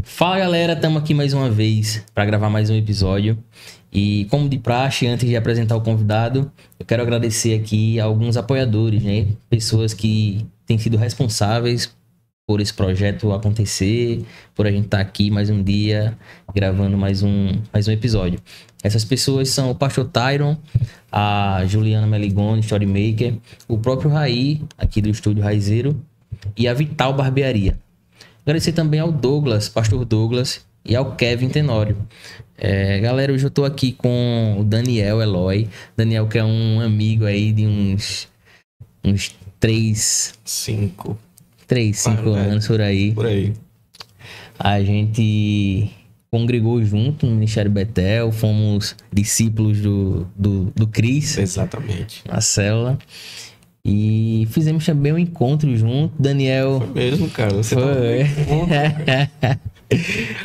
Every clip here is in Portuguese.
Fala galera, estamos aqui mais uma vez para gravar mais um episódio. E como de praxe, antes de apresentar o convidado, eu quero agradecer aqui a alguns apoiadores, né? Pessoas que têm sido responsáveis por esse projeto acontecer, por a gente estar aqui mais um dia gravando mais um episódio. Essas pessoas são o Pastor Tyron, a Juliana Meligoni, Storymaker, o próprio Raí, aqui do Estúdio Raizeiro, e a Vital Barbearia. Agradecer também ao Douglas, Pastor Douglas, e ao Kevin Tenório. Galera, hoje eu tô aqui com o Daniel Eloy. Daniel, que é um amigo aí de uns 5 anos por aí. Por aí. A gente congregou junto no Ministério Betel, fomos discípulos do Cris. Exatamente. Na célula. E fizemos também um encontro junto, Daniel. Foi mesmo, cara. Você foi.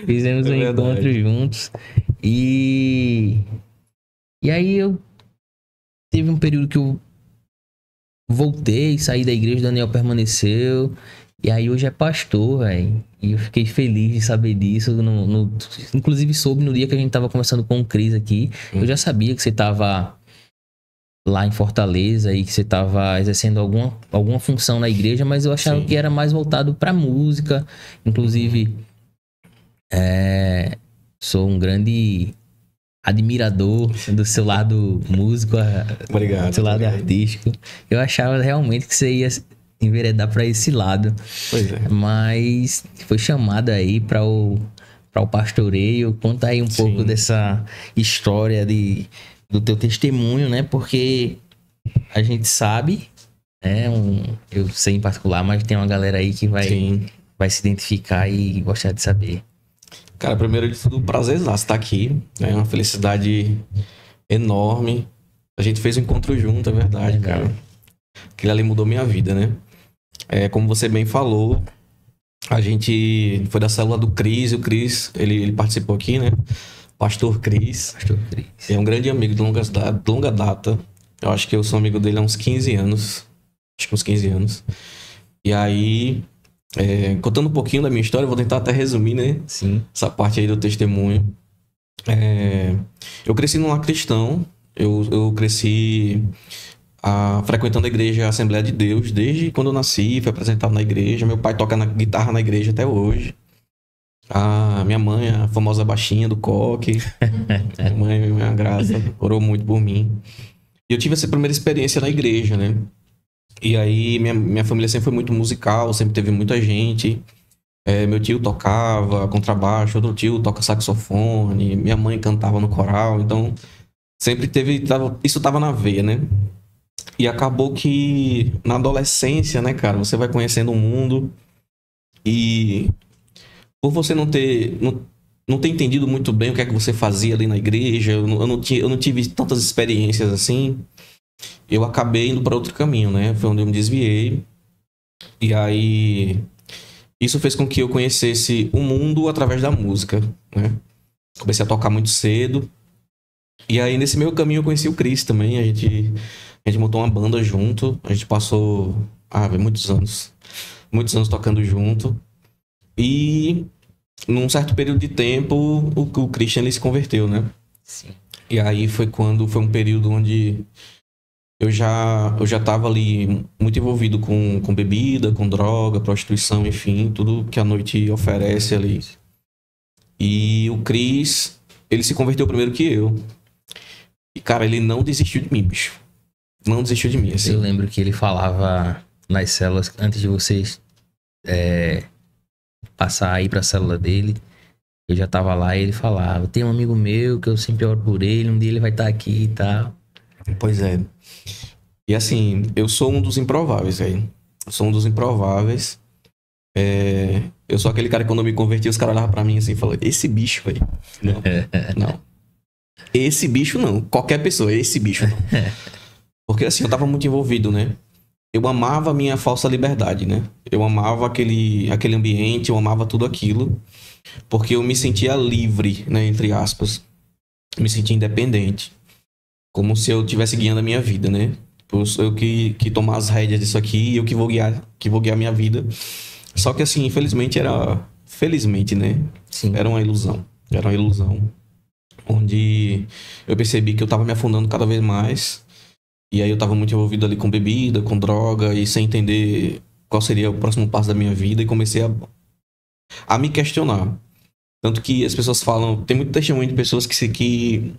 Fizemos um encontro juntos. E aí teve um período que eu voltei, saí da igreja, o Daniel permaneceu. E aí hoje é pastor, velho. E eu fiquei feliz de saber disso. Inclusive soube no dia que a gente tava conversando com o Cris aqui. Eu já sabia que você tava lá em Fortaleza e que você estava exercendo alguma função na igreja, mas eu achava que era mais voltado para música. Inclusive, sou um grande admirador do seu lado músico, Obrigado, do seu lado artístico. Eu achava realmente que você ia enveredar para esse lado. Pois é. Mas foi chamado aí para o pastoreio. Conta aí um pouco dessa história do teu testemunho, né? Porque a gente sabe, eu sei em particular, mas tem uma galera aí que vai se identificar e gostar de saber. Cara, primeiro de tudo, prazer estar aqui. É uma felicidade enorme. A gente fez um encontro junto, é verdade, cara. Aquilo ali mudou minha vida, né? Como você bem falou, a gente foi da célula do Cris, e o Cris, ele participou aqui, né? Pastor Cris. É um grande amigo de longa data. Eu acho que eu sou amigo dele há uns 15 anos. Acho que uns 15 anos. E aí, contando um pouquinho da minha história, eu vou tentar até resumir, né? Sim. Essa parte aí do testemunho. Eu cresci num lar cristão. Eu cresci frequentando a igreja Assembleia de Deus desde quando eu nasci. Fui apresentado na igreja. Meu pai toca guitarra na igreja até hoje. A minha mãe, a famosa baixinha do coque. Minha graça, orou muito por mim. E eu tive essa primeira experiência na igreja, né? E aí minha família sempre foi muito musical, sempre teve muita gente. Meu tio tocava contrabaixo, outro tio toca saxofone, minha mãe cantava no coral, então sempre isso tava na veia, né? E acabou que na adolescência, né, cara, você vai conhecendo o mundo e por você não ter entendido muito bem o que é que você fazia ali na igreja, eu não tive tantas experiências assim, eu acabei indo para outro caminho, né? Foi onde eu me desviei. E aí isso fez com que eu conhecesse o mundo através da música, né? Comecei a tocar muito cedo. E aí nesse meio caminho eu conheci o Cris também, a gente montou uma banda junto, a gente passou muitos anos tocando junto. E num certo período de tempo, o Christian ele se converteu, né? Sim. E aí foi um período onde eu já tava ali muito envolvido com bebida, com droga, prostituição, enfim, tudo que a noite oferece ali. E o Cris, ele se converteu primeiro que eu. E, cara, ele não desistiu de mim, bicho. Não desistiu de mim, assim. Eu lembro que ele falava nas células, antes de vocês passar aí pra célula dele, eu já tava lá e ele falava, tem um amigo meu que eu sempre oro por ele, um dia ele vai estar aqui e tal. Pois é. E assim, eu sou um dos improváveis, velho. Eu sou um dos improváveis. Eu sou aquele cara que quando eu me converti, os caras olhavam pra mim assim e falavam, esse bicho, velho. Não. Esse bicho não. Qualquer pessoa, esse bicho não. Porque assim, eu tava muito envolvido, né? Eu amava a minha falsa liberdade, né? Eu amava aquele ambiente, eu amava tudo aquilo. Porque eu me sentia livre, né? Entre aspas. Me sentia independente. Como se eu estivesse guiando a minha vida, né? Eu que tomar as rédeas disso aqui e eu que vou guiar a minha vida. Só que assim, infelizmente era felizmente, né? Sim. Era uma ilusão. Era uma ilusão. Onde eu percebi que eu tava me afundando cada vez mais. E aí eu tava muito envolvido ali com bebida, com droga, e sem entender qual seria o próximo passo da minha vida. E comecei a me questionar. Tanto que as pessoas falam... Tem muito testemunho de pessoas que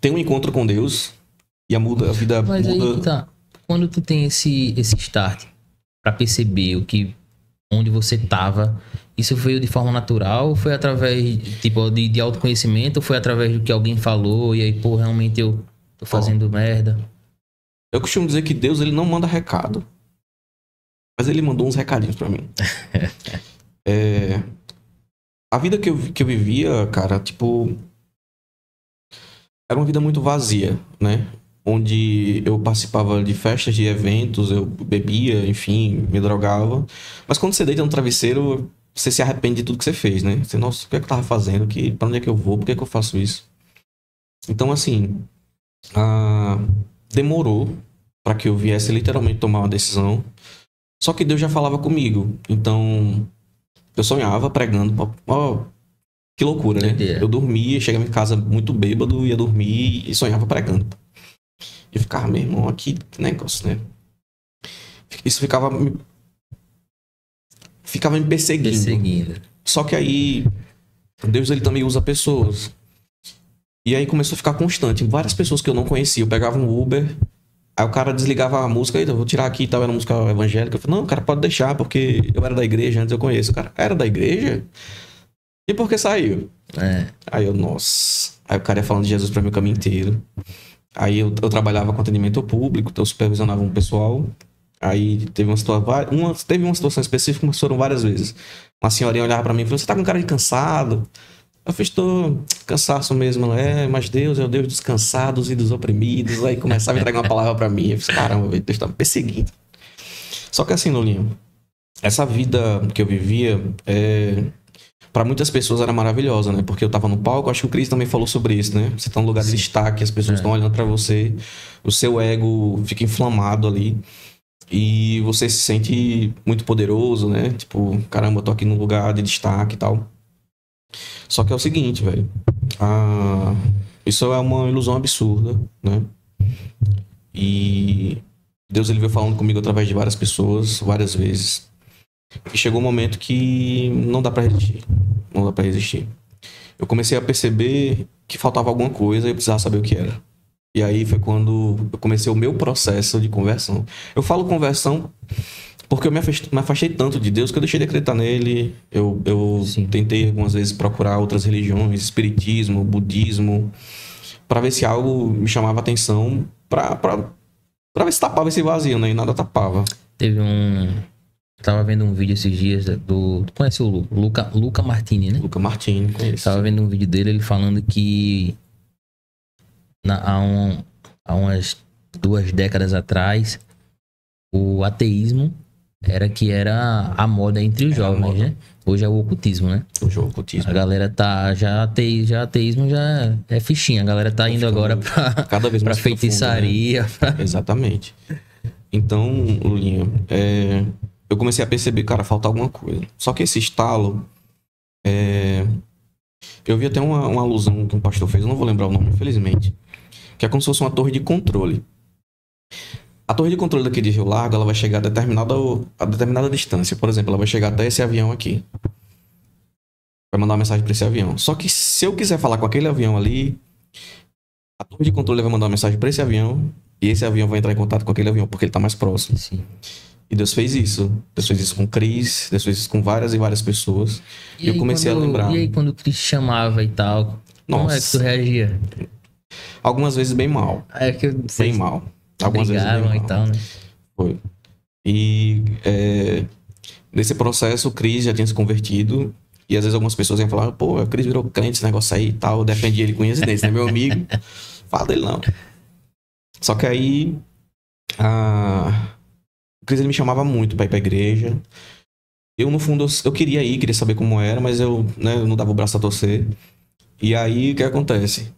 tem um encontro com Deus e a vida Mas muda. aí que tá. Quando tu tem esse start pra perceber onde você tava, isso foi de forma natural ou foi através tipo, de autoconhecimento ou foi através do que alguém falou e aí, pô, realmente eu tô fazendo merda? Eu costumo dizer que Deus, ele não manda recado. Mas ele mandou uns recadinhos pra mim. A vida que eu vivia, cara, tipo... Era uma vida muito vazia, né? Onde eu participava de festas, de eventos, eu bebia, enfim, me drogava. Mas quando você deita no travesseiro, você se arrepende de tudo que você fez, né? Você, nossa, o que é que eu tava fazendo? Pra onde é que eu vou? Por que é que eu faço isso? Então, assim, demorou para que eu viesse literalmente tomar uma decisão. Só que Deus já falava comigo. Então, eu sonhava pregando. Ó, que loucura, né? Eu dormia, chegava em casa muito bêbado, ia dormir e sonhava pregando. E ficava, meu irmão, aqui que negócio, né? Isso ficava me perseguindo. Só que aí, Deus, ele também usa pessoas. E aí começou a ficar constante. Várias pessoas que eu não conhecia. Eu pegava um Uber, aí o cara desligava a música, eu vou tirar aqui e tal, era música evangélica. Eu falei, não, cara, pode deixar, porque eu era da igreja, antes eu conheço. O cara, era da igreja? E por que saiu? Aí eu, nossa. Aí o cara ia falando de Jesus pra mim o caminho inteiro. Aí eu trabalhava com atendimento público, então eu supervisionava um pessoal. Aí teve uma situação específica, mas foram várias vezes. Uma senhorinha olhava pra mim e falou, você tá com cara de cansado? Eu fiz, tô cansaço mesmo, mas Deus é o Deus dos cansados e dos oprimidos. Aí começava a entregar uma palavra pra mim. Eu fiz, caramba, Deus tá me perseguindo. Só que assim, Lulinho, essa vida que eu vivia, para muitas pessoas era maravilhosa, né? Porque eu tava no palco, acho que o Cris também falou sobre isso, né? Você tá num lugar de destaque, as pessoas estão olhando pra você, o seu ego fica inflamado ali e você se sente muito poderoso, né? Tipo, caramba, eu tô aqui num lugar de destaque e tal. Só que é o seguinte, velho, isso é uma ilusão absurda, né? E Deus, ele veio falando comigo através de várias pessoas, várias vezes. E chegou um momento que não dá pra resistir. Não dá pra resistir. Eu comecei a perceber que faltava alguma coisa e eu precisava saber o que era. E aí foi quando eu comecei o meu processo de conversão. Eu falo conversão porque eu me afastei tanto de Deus que eu deixei de acreditar nele. Eu tentei algumas vezes procurar outras religiões, espiritismo, budismo, pra ver se algo me chamava atenção, pra ver se tapava esse vazio, né? E nada tapava. Tava vendo um vídeo esses dias tu conhece o Luca Martini, né? Luca Martini, conheço. Tava vendo um vídeo dele, ele falando que há umas 2 décadas atrás o ateísmo era a moda entre os jovens, né? Hoje é o ocultismo, né? Hoje é o ocultismo. A galera tá... ateísmo já é fichinha. A galera tá indo agora cada vez mais pra feitiçaria. Profundo, né? Exatamente. Então, Lulinha, eu comecei a perceber, cara, falta alguma coisa. Só que esse estalo... Eu vi até uma alusão que um pastor fez, eu não vou lembrar o nome, infelizmente. Que é como se fosse uma torre de controle. A torre de controle daqui de Rio Largo, ela vai chegar a determinada distância. Por exemplo, ela vai chegar até esse avião aqui. Vai mandar uma mensagem para esse avião. Só que se eu quiser falar com aquele avião ali, a torre de controle vai mandar uma mensagem para esse avião e esse avião vai entrar em contato com aquele avião, porque ele tá mais próximo. Sim. E Deus fez isso. Deus fez isso com o Cris, Deus fez isso com várias e várias pessoas. E eu comecei a lembrar. E aí, quando o Cris chamava e tal, como é que tu reagia? Algumas vezes bem mal. Bem mal. Algumas vezes bem mal. E tal, né? Foi. E nesse processo, o Cris já tinha se convertido. E às vezes algumas pessoas iam falar, pô, o Cris virou crente, esse negócio aí e tal. Eu defendi ele com incidência, né? Meu amigo. Fala dele não. Só que aí... O Cris, ele me chamava muito pra ir pra igreja. Eu, no fundo, eu queria ir, queria saber como era, mas eu não dava o braço a torcer. E aí, o que acontece?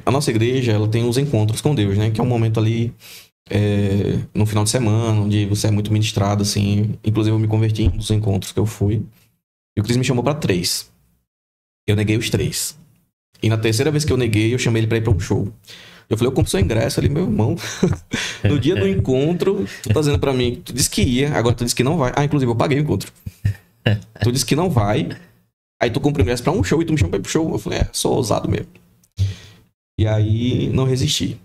A nossa igreja, ela tem os encontros com Deus, né? Que é um momento ali, no final de semana, onde você é muito ministrado, assim. Inclusive, eu me converti em um dos encontros que eu fui. E o Cris me chamou pra 3. Eu neguei os 3. E na terceira vez que eu neguei, eu chamei ele pra ir pra um show. Eu falei, eu compro seu ingresso ali, meu irmão. No dia do encontro, tu tá dizendo pra mim, tu disse que ia, agora tu disse que não vai. Ah, inclusive eu paguei o encontro. Tu disse que não vai, aí tu compra o ingresso pra um show e tu me chama pra ir pro show. Eu falei, sou ousado mesmo. E aí, não resisti.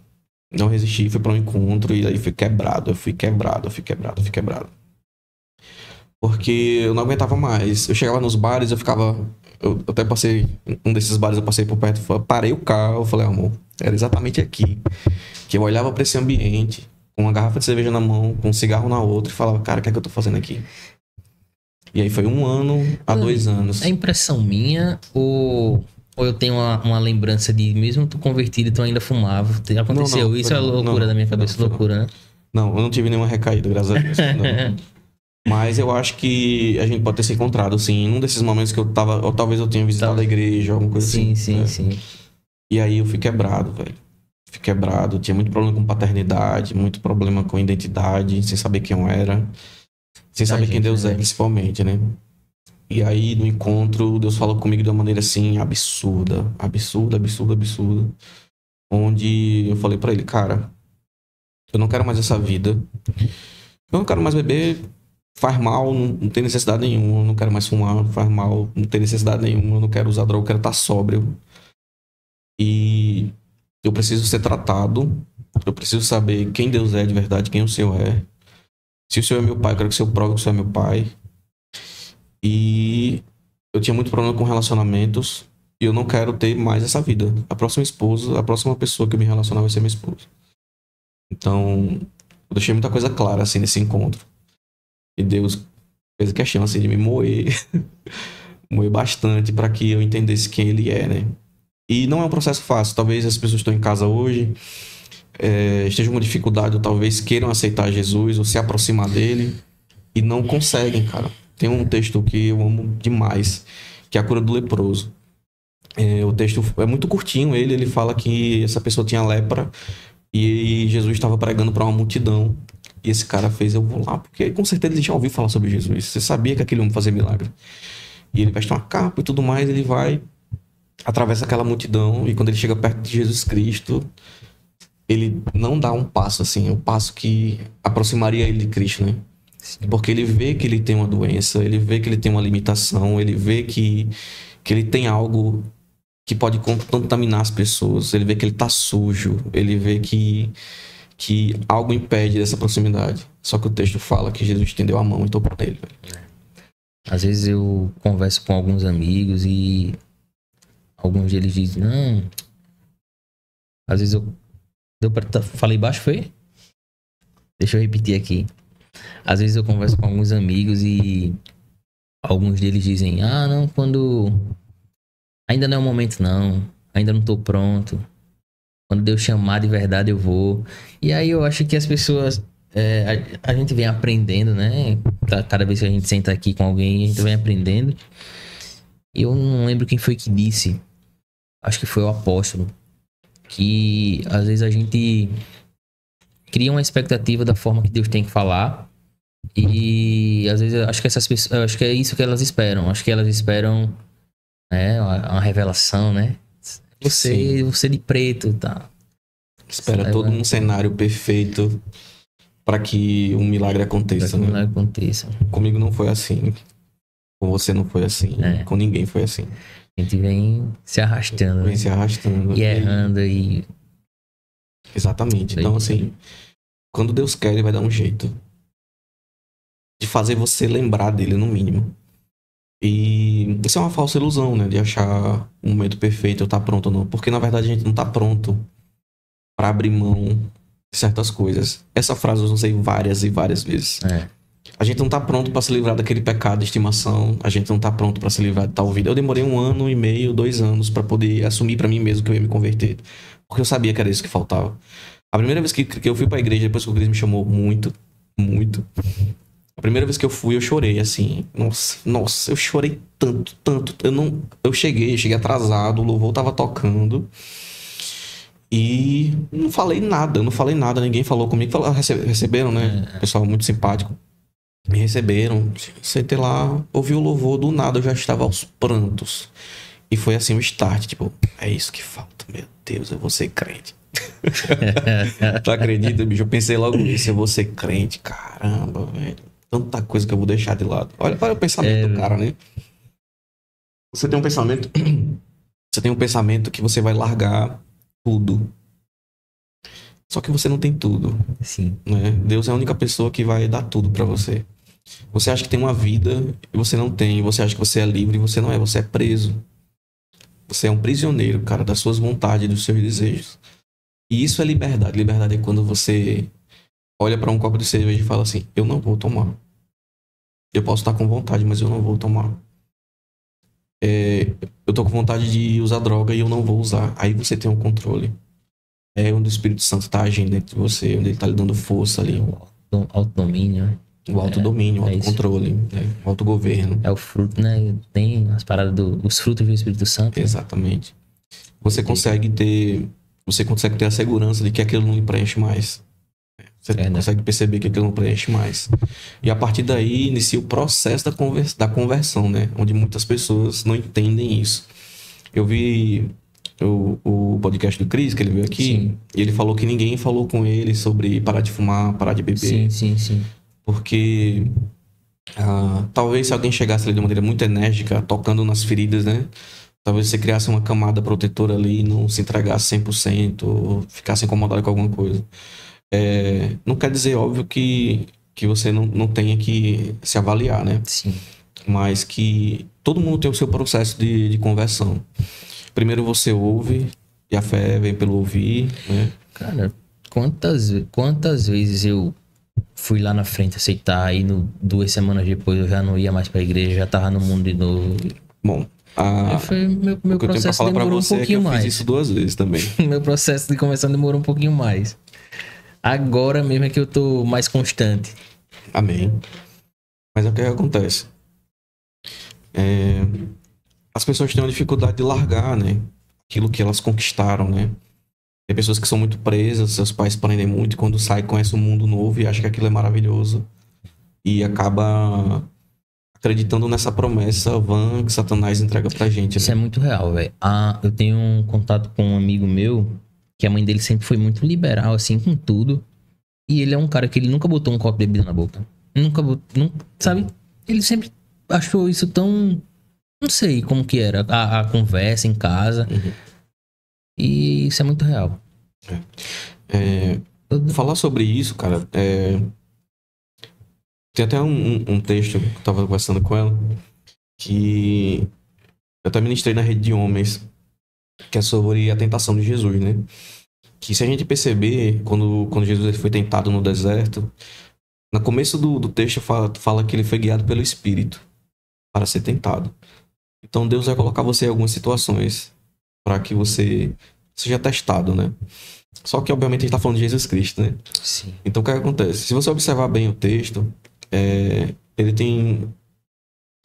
Não resisti, fui pra um encontro e aí fui quebrado. Eu fui quebrado. Porque eu não aguentava mais. Eu chegava nos bares, eu ficava... Eu até passei... Um desses bares eu passei por perto, parei o carro, eu falei, amor, era exatamente aqui. Que eu olhava pra esse ambiente, com uma garrafa de cerveja na mão, com um cigarro na outra, e falava, cara, o que é que eu tô fazendo aqui? E aí foi 1 ano a 2 anos. É impressão minha ou eu tenho uma lembrança de, mesmo tu convertido, tu ainda fumava? Aconteceu? Isso é loucura da minha cabeça, loucura, né? Não, eu não tive nenhuma recaída, graças a Deus. Não. Mas eu acho que a gente pode ter se encontrado, assim, num desses momentos que eu tava... Ou talvez eu tenha visitado a igreja, alguma coisa assim. Sim. E aí eu fui quebrado, velho. Fui quebrado. Tinha muito problema com paternidade, muito problema com identidade, sem saber quem eu era. Sem saber quem Deus é, principalmente, né? E aí, no encontro, Deus falou comigo de uma maneira, assim, absurda. Onde eu falei pra ele, cara, eu não quero mais essa vida. Eu não quero mais beber... Faz mal, não tem necessidade nenhuma. Eu não quero mais fumar, faz mal, não tem necessidade nenhuma. Eu não quero usar droga, eu quero estar sóbrio. E eu preciso ser tratado. Eu preciso saber quem Deus é de verdade, quem o Senhor é. Se o Senhor é meu pai, eu quero que o Senhor prove que o Senhor é meu pai. E eu tinha muito problema com relacionamentos. E eu não quero ter mais essa vida. A próxima esposa, a próxima pessoa que eu me relacionar vai ser minha esposa. Então, eu deixei muita coisa clara, assim, nesse encontro. E Deus fez a questão, assim, de me moer. Moer bastante para que eu entendesse quem Ele é, né? E não é um processo fácil. Talvez as pessoas que estão em casa hoje estejam com dificuldade, ou talvez queiram aceitar Jesus, ou se aproximar dele, e não conseguem, cara. Tem um texto que eu amo demais, que é a cura do leproso. O texto é muito curtinho, ele fala que essa pessoa tinha lepra, e Jesus estava pregando para uma multidão. E esse cara fez, eu vou lá, porque com certeza ele já ouviu falar sobre Jesus. Você sabia que aquele homem fazia milagre. E ele veste uma capa e tudo mais, ele vai, atravessa aquela multidão, e quando ele chega perto de Jesus Cristo, ele não dá um passo, assim, um passo que aproximaria ele de Cristo, né? Sim. Porque ele vê que ele tem uma doença, ele vê que ele tem uma limitação, ele vê que ele tem algo que pode contaminar as pessoas, ele vê que ele tá sujo, ele vê que algo impede dessa proximidade. Só que o texto fala que Jesus estendeu a mão e tocou nele. Às vezes eu converso com alguns amigos e alguns deles dizem, não... Às vezes eu... Falei baixo, foi? Deixa eu repetir aqui. Às vezes eu converso com alguns amigos e alguns deles dizem, não, quando... Ainda não é o momento, não. Ainda não tô pronto. Quando Deus chamar de verdade, eu vou. E aí eu acho que as pessoas... a gente vem aprendendo, né? Cada vez que a gente senta aqui com alguém, a gente vem aprendendo. E eu não lembro quem foi que disse. Acho que foi o apóstolo. Que às vezes a gente cria uma expectativa da forma que Deus tem que falar. E às vezes acho que essas pessoas... Acho que é isso que elas esperam. Acho que elas esperam uma revelação, né? Você de preto, tá? Espera todo um cenário perfeito para que um milagre aconteça, né? Milagre aconteça. Comigo não foi assim. Com você não foi assim. Com ninguém foi assim. A gente vem se arrastando. Vem se arrastando. E errando e... Exatamente. Então, assim, quando Deus quer, Ele vai dar um jeito de fazer você lembrar dele, no mínimo. E isso é uma falsa ilusão, né? De achar um momento perfeito, eu tá pronto ou não. Porque, na verdade, a gente não tá pronto para abrir mão de certas coisas. Essa frase eu usei várias e várias vezes. A gente não tá pronto para se livrar daquele pecado de estimação. A gente não tá pronto para se livrar de tal vida. Eu demorei 1 ano e meio, 2 anos para poder assumir para mim mesmo que eu ia me converter. Porque eu sabia que era isso que faltava. A primeira vez que eu fui pra igreja, depois que o Cris me chamou muito. A primeira vez que eu fui, eu chorei, assim. Nossa, eu chorei tanto. Eu cheguei atrasado, o louvor tava tocando. E não falei nada, ninguém falou comigo. Receberam, né? Pessoal muito simpático. Me receberam, sentei lá, ouvi o louvor, do nada eu já estava aos prantos. E foi assim o start, tipo, é isso que falta, meu Deus, eu vou ser crente. Tu acredita, bicho? Eu pensei logo isso, eu vou ser crente, caramba, velho. Tanta coisa que eu vou deixar de lado. Olha o pensamento do cara, né? Você tem um pensamento. Você tem um pensamento que você vai largar tudo. Só que você não tem tudo. Sim. Né? Deus é a única pessoa que vai dar tudo pra você. Você acha que tem uma vida e você não tem. Você acha que você é livre e você não é. Você é preso. Você é um prisioneiro, cara, das suas vontades, dos seus desejos. E isso é liberdade. Liberdade é quando você olha pra um copo de cerveja e fala assim: eu não vou tomar. Eu posso estar com vontade, mas eu não vou tomar. Eu tô com vontade de usar droga e eu não vou usar. Aí você tem um controle. É onde o Espírito Santo tá agindo dentro de você, onde ele tá lhe dando força ali. O autodomínio, né? O autodomínio, o é isso. autocontrole, né? O autogoverno. É o fruto, né? Tem as paradas os frutos do Espírito Santo. Exatamente. Você consegue ter a segurança de que aquilo não lhe preenche mais. Você consegue perceber que aquilo não preenche mais. E a partir daí inicia o processo da conversão, né? Onde muitas pessoas não entendem isso. Eu vi o podcast do Chris, que ele veio aqui, Sim. E ele falou que ninguém falou com ele sobre parar de fumar, parar de beber. Sim. Porque talvez se alguém chegasse ali de uma maneira muito enérgica, tocando nas feridas, né? Talvez você criasse uma camada protetora ali e não se entregasse 100%, ou ficasse incomodado com alguma coisa. Não quer dizer, óbvio, que você não tenha que se avaliar, né? Sim. Mas que todo mundo tem o seu processo de conversão. Primeiro você ouve, e a fé vem pelo ouvir, né? Cara, quantas vezes eu fui lá na frente aceitar, e 2 semanas depois eu já não ia mais pra igreja, já tava no mundo de novo. Bom, meu processo demorou um pouquinho mais. Eu fiz isso 2 vezes também. Meu processo de conversão demorou um pouquinho mais. Agora mesmo é que eu tô mais constante. Amém. Mas é o que acontece. As pessoas têm uma dificuldade de largar, né? Aquilo que elas conquistaram, né? Tem pessoas que são muito presas, seus pais prendem muito, e quando sai, conhece um mundo novo e acha que aquilo é maravilhoso. E acaba acreditando nessa promessa vã que Satanás entrega pra gente. Isso né? é muito real, velho. Eu tenho um contato com um amigo meu, que a mãe dele sempre foi muito liberal, assim, com tudo. E ele é um cara que ele nunca botou um copo de bebida na boca. Nunca botou, sabe? Ele sempre achou isso tão... Não sei como que era a conversa em casa. Uhum. E isso é muito real. Falar sobre isso, cara, tem até um texto que eu tava conversando com ela, que eu até ministrei na Rede de Homens, que é sobre a tentação de Jesus, né? Que se a gente perceber, quando Jesus foi tentado no deserto, no começo do texto fala que ele foi guiado pelo Espírito para ser tentado. Então Deus vai colocar você em algumas situações para que você seja testado, né? Só que obviamente a gente tá falando de Jesus Cristo, né? Sim. Então o que acontece? Se você observar bem o texto, ele tem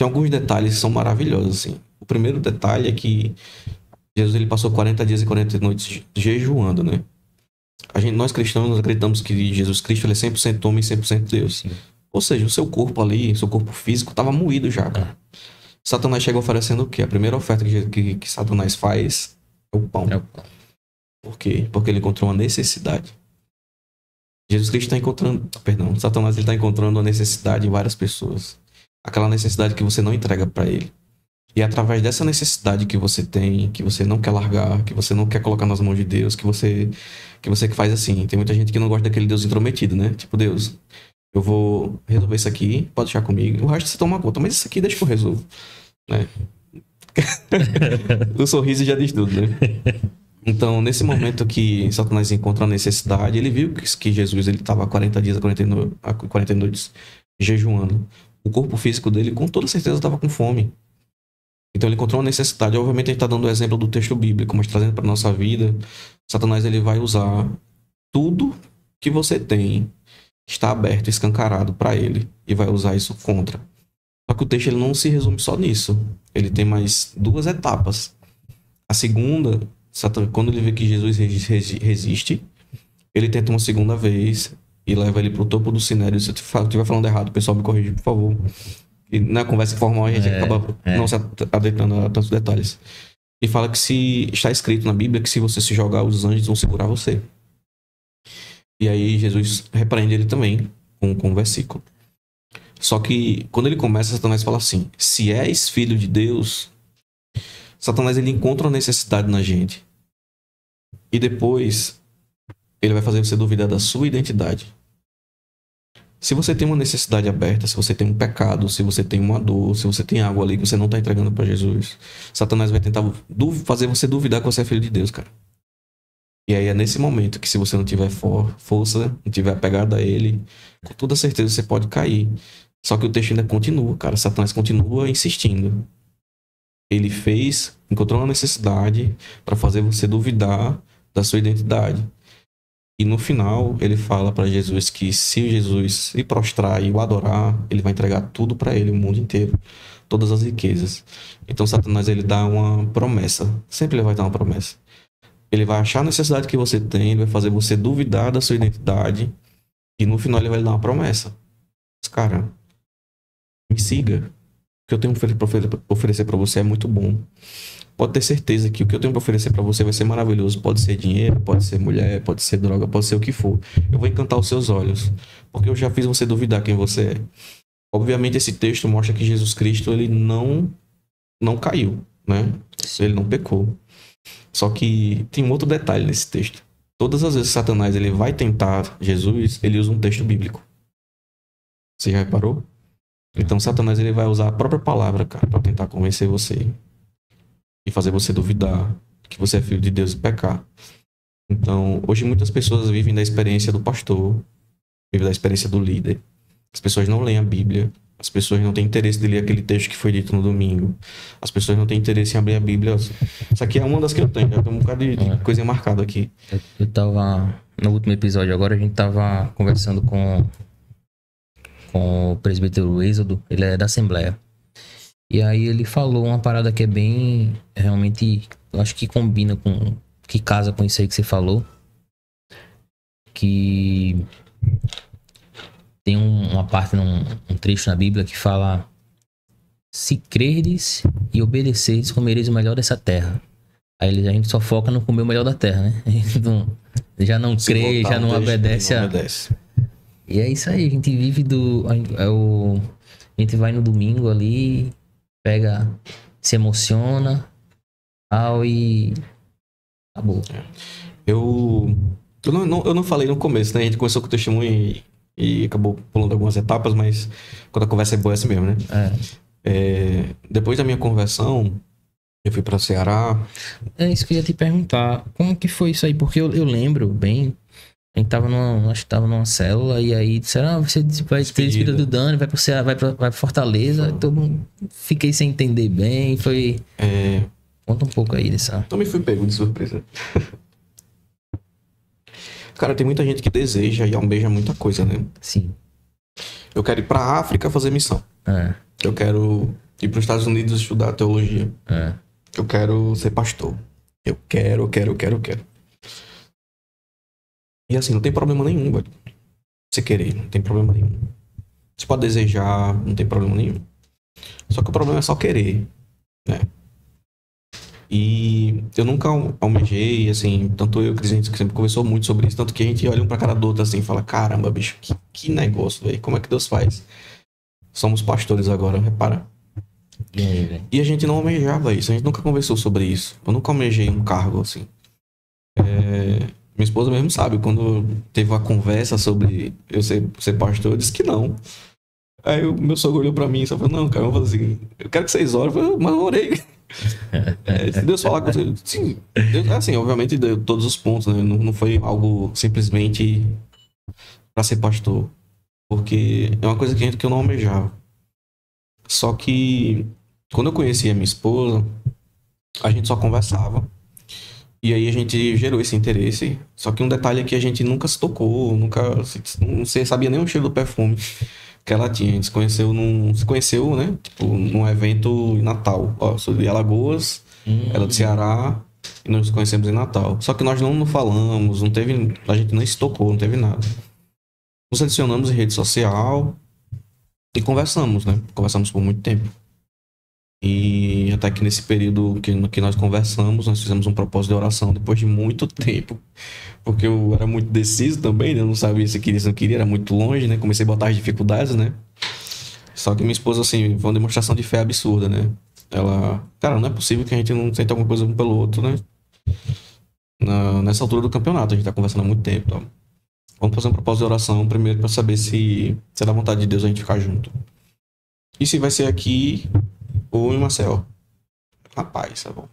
alguns detalhes que são maravilhosos, assim. O primeiro detalhe é que Jesus ele passou 40 dias e 40 noites jejuando, né? Nós cristãos acreditamos que Jesus Cristo ele é 100% homem e 100% Deus. Sim. Ou seja, o seu corpo ali, seu corpo físico, estava moído já, cara. Satanás chega oferecendo o quê? A primeira oferta que Satanás faz é o pão. Por quê? Porque ele encontrou uma necessidade. Jesus Cristo está encontrando... Perdão, Satanás está encontrando uma necessidade em várias pessoas. Aquela necessidade que você não entrega para ele. E é através dessa necessidade que você tem, que você não quer largar, que você não quer colocar nas mãos de Deus, que você faz assim. Tem muita gente que não gosta daquele Deus intrometido, né? Tipo, Deus, eu vou resolver isso aqui, pode deixar comigo. O resto você toma conta, mas isso aqui deixa que eu resolvo. Né? O sorriso já diz tudo, né? Então, nesse momento que Satanás encontra a necessidade, ele viu que Jesus estava 40 dias, 40 noites jejuando. O corpo físico dele, com toda certeza, estava com fome. Então ele encontrou uma necessidade. Obviamente a gente está dando o exemplo do texto bíblico, mas trazendo para nossa vida, Satanás ele vai usar tudo que você tem, está aberto, escancarado para ele, e vai usar isso contra. Só que o texto ele não se resume só nisso. Ele tem mais 2 etapas. A segunda, quando ele vê que Jesus resiste, ele tenta uma segunda vez, e leva ele pro topo do Sinédrio. Se eu estiver falando errado, o pessoal me corrige, por favor. E na conversa informal a gente acaba não se adentrando a tantos detalhes. E fala que se está escrito na Bíblia que se você se jogar, os anjos vão segurar você. E aí Jesus repreende ele também com um versículo. Só que quando ele começa, Satanás fala assim: se és filho de Deus, Satanás ele encontra uma necessidade na gente. E depois ele vai fazer você duvidar da sua identidade. Se você tem uma necessidade aberta, se você tem um pecado, se você tem uma dor, se você tem algo ali que você não está entregando para Jesus, Satanás vai tentar fazer você duvidar que você é filho de Deus, cara. E aí é nesse momento que se você não tiver força, não tiver apegado a ele, com toda certeza você pode cair. Só que o texto ainda continua, cara. Satanás continua insistindo. Ele encontrou uma necessidade para fazer você duvidar da sua identidade. E no final, ele fala para Jesus que se Jesus se prostrar e o adorar, ele vai entregar tudo para ele, o mundo inteiro, todas as riquezas. Então, Satanás, ele dá uma promessa. Sempre ele vai dar uma promessa. Ele vai achar a necessidade que você tem, ele vai fazer você duvidar da sua identidade. E no final, ele vai lhe dar uma promessa. Cara, me siga. O que eu tenho para oferecer para você é muito bom. Pode ter certeza que o que eu tenho para oferecer para você vai ser maravilhoso. Pode ser dinheiro, pode ser mulher, pode ser droga, pode ser o que for. Eu vou encantar os seus olhos, porque eu já fiz você duvidar quem você é. Obviamente esse texto mostra que Jesus Cristo ele não caiu, né? Ele não pecou. Só que tem um outro detalhe nesse texto. Todas as vezes que Satanás ele vai tentar Jesus, ele usa um texto bíblico. Você já reparou? Então Satanás ele vai usar a própria palavra, cara, para tentar convencer você e fazer você duvidar que você é filho de Deus e pecar. Então, hoje muitas pessoas vivem da experiência do pastor, vivem da experiência do líder. As pessoas não leem a Bíblia, as pessoas não têm interesse de ler aquele texto que foi dito no domingo, as pessoas não têm interesse em abrir a Bíblia. Isso aqui é uma das que eu tenho, já tem um bocado de coisa marcada aqui. Eu tava, no último episódio agora, a gente tava conversando com o presbítero Êxodo, ele é da Assembleia. E aí ele falou uma parada que é bem, realmente, eu acho que combina com, que casa com isso aí que você falou. Que tem uma parte, um trecho na Bíblia que fala: se crerdes e obedecerdes, comereis o melhor dessa terra. Aí a gente só foca no comer o melhor da terra, né? A gente já não crê, já não obedece. E é isso aí, a gente vive a gente vai no domingo ali, pega, se emociona, tal, e acabou. Eu não falei no começo, né? A gente começou com o testemunho e acabou pulando algumas etapas, mas quando a conversa é boa é assim mesmo, né? Depois da minha conversão, eu fui para o Ceará. É isso que eu ia te perguntar. Como que foi isso aí? Porque eu lembro bem. A gente tava acho que tava numa célula e aí disseram: você vai ter despedida do Dani, vai pro Ceará, vai pra Fortaleza. Então, fiquei sem entender bem. Foi. Conta um pouco aí dessa. Também fui pego de surpresa. Cara, tem muita gente que deseja e almeja muita coisa, né? Sim. Eu quero ir pra África fazer missão. Eu quero ir pros Estados Unidos estudar teologia. Eu quero ser pastor. Eu quero. E assim, não tem problema nenhum, velho. Você querer, não tem problema nenhum. Você pode desejar, não tem problema nenhum. Só que o problema é só querer, né? E eu nunca almejei, assim, tanto eu e o Cris, a gente sempre conversou muito sobre isso, tanto que a gente olha um pra cara do outro assim e fala: caramba, bicho, que negócio, velho. Como é que Deus faz? Somos pastores agora, repara. E aí, velho? E a gente não almejava isso, a gente nunca conversou sobre isso. Eu nunca almejei um cargo, assim. Minha esposa mesmo sabe, quando teve uma conversa sobre eu ser pastor, eu disse que não. Aí o meu sogro olhou pra mim e só falou: não, cara, eu vou fazer assim, eu quero que vocês orem. Eu falei: mas eu orei. Se Deus falar com você, sim, Deus, assim, obviamente deu todos os pontos, né? Não foi algo simplesmente pra ser pastor, porque é uma coisa que eu não almejava. Só que quando eu conheci a minha esposa, a gente só conversava. E aí a gente gerou esse interesse. Só que um detalhe é que a gente nunca se tocou, não sabia nem o cheiro do perfume que ela tinha. A gente se conheceu, né? Tipo, num evento em Natal. Ó, eu sou de Alagoas, ela do Ceará, e nós nos conhecemos em Natal. Só que nós não falamos, a gente nem se tocou, não teve nada. nos adicionamos em rede social e conversamos, né? Conversamos por muito tempo. E até que nesse período que nós conversamos, nós fizemos um propósito de oração depois de muito tempo. Porque eu era muito deciso também, né? Eu não sabia se queria, se não queria, era muito longe, né? Comecei a botar as dificuldades, né? Só que minha esposa, assim, foi uma demonstração de fé absurda, né? Ela, cara, não é possível que a gente não sente alguma coisa um pelo outro, né? Nessa altura do campeonato, a gente tá conversando há muito tempo, tá? Vamos fazer um propósito de oração primeiro pra saber se é da vontade de Deus a gente ficar junto. E se vai ser aqui ou em Marcel. Rapaz, tá bom.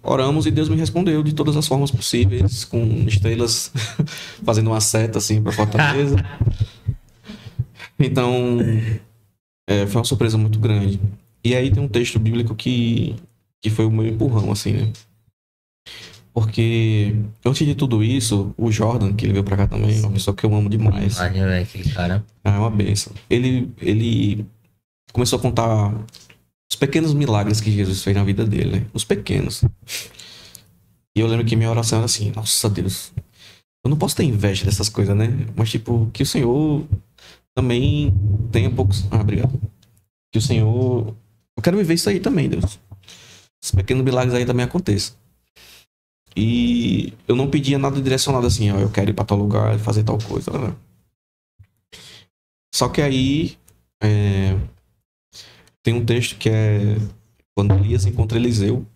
Oramos e Deus me respondeu de todas as formas possíveis, com estrelas fazendo uma seta assim pra Fortaleza. Então, foi uma surpresa muito grande. E aí tem um texto bíblico que foi o meu empurrão, assim, né? Porque, antes de tudo isso, o Jordan, que ele veio pra cá também, é uma pessoa que eu amo demais. Aquele cara. É uma bênção. Ele começou a contar os pequenos milagres que Jesus fez na vida dele, né? Os pequenos. E eu lembro que minha oração era assim, nossa Deus, eu não posso ter inveja dessas coisas, né? Mas tipo, que o Senhor também tenha poucos... Ah, obrigado. Que o Senhor... Eu quero viver isso aí também, Deus. Os pequenos milagres aí também aconteçam. E eu não pedia nada direcionado assim, ó, eu quero ir pra tal lugar e fazer tal coisa, né? Só que aí tem um texto que é quando Elias encontra Eliseu,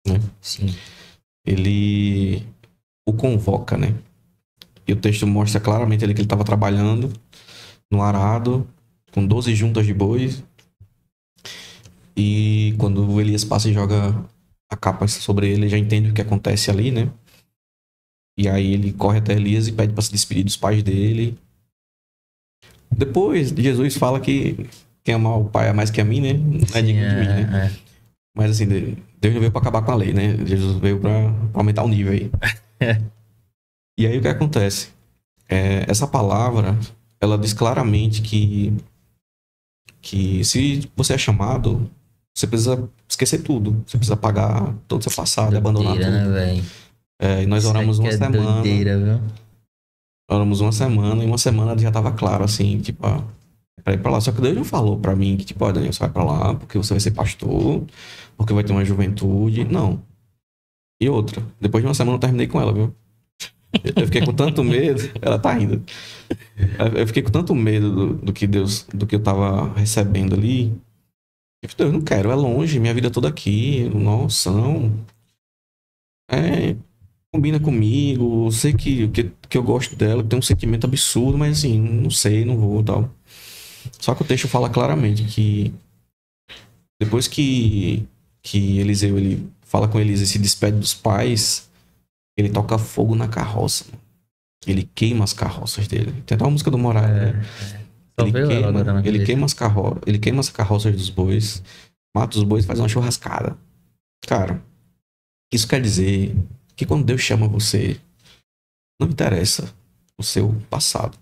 né? Sim. Ele o convoca, né? E o texto mostra claramente ali que ele estava trabalhando no arado com 12 juntas de bois. E quando o Elias passa e joga a capa sobre ele, já entende o que acontece ali, né? E aí ele corre até Elias e pede para se despedir dos pais dele. Depois, Jesus fala que quem amar o pai é mais que a mim, né? Não é digno de mim, né? Mas assim, Deus não veio para acabar com a lei, né? Jesus veio para aumentar o nível aí. E aí o que acontece? Essa palavra, ela diz claramente que se você é chamado, você precisa esquecer tudo. Você precisa apagar todo o seu passado, abandonar tudo. Né, e nós oramos uma semana. Doideira, viu? Oramos uma semana e uma semana já tava claro, assim, tipo, pra ir pra lá. Só que Deus não falou pra mim que, tipo, ó, Daniel, você vai pra lá porque você vai ser pastor, porque vai ter uma juventude. Não. E outra, depois de uma semana eu terminei com ela, viu? Eu fiquei com tanto medo, ela tá rindo. Eu fiquei com tanto medo do que eu tava recebendo ali. Eu não quero, é longe, minha vida toda aqui. Nossa, não. Combina comigo, sei que eu gosto dela, que tem um sentimento absurdo, mas assim, não sei, não vou tal. Só que o texto fala claramente que depois que Eliseu ele fala com Elisa e se despede dos pais, ele toca fogo na carroça. Ele queima as carroças dele. Tem até uma música do Moraes, né? Ele queima as carroças dos bois, mata os bois e faz uma churrascada. Cara, isso quer dizer que quando Deus chama você, não interessa o seu passado.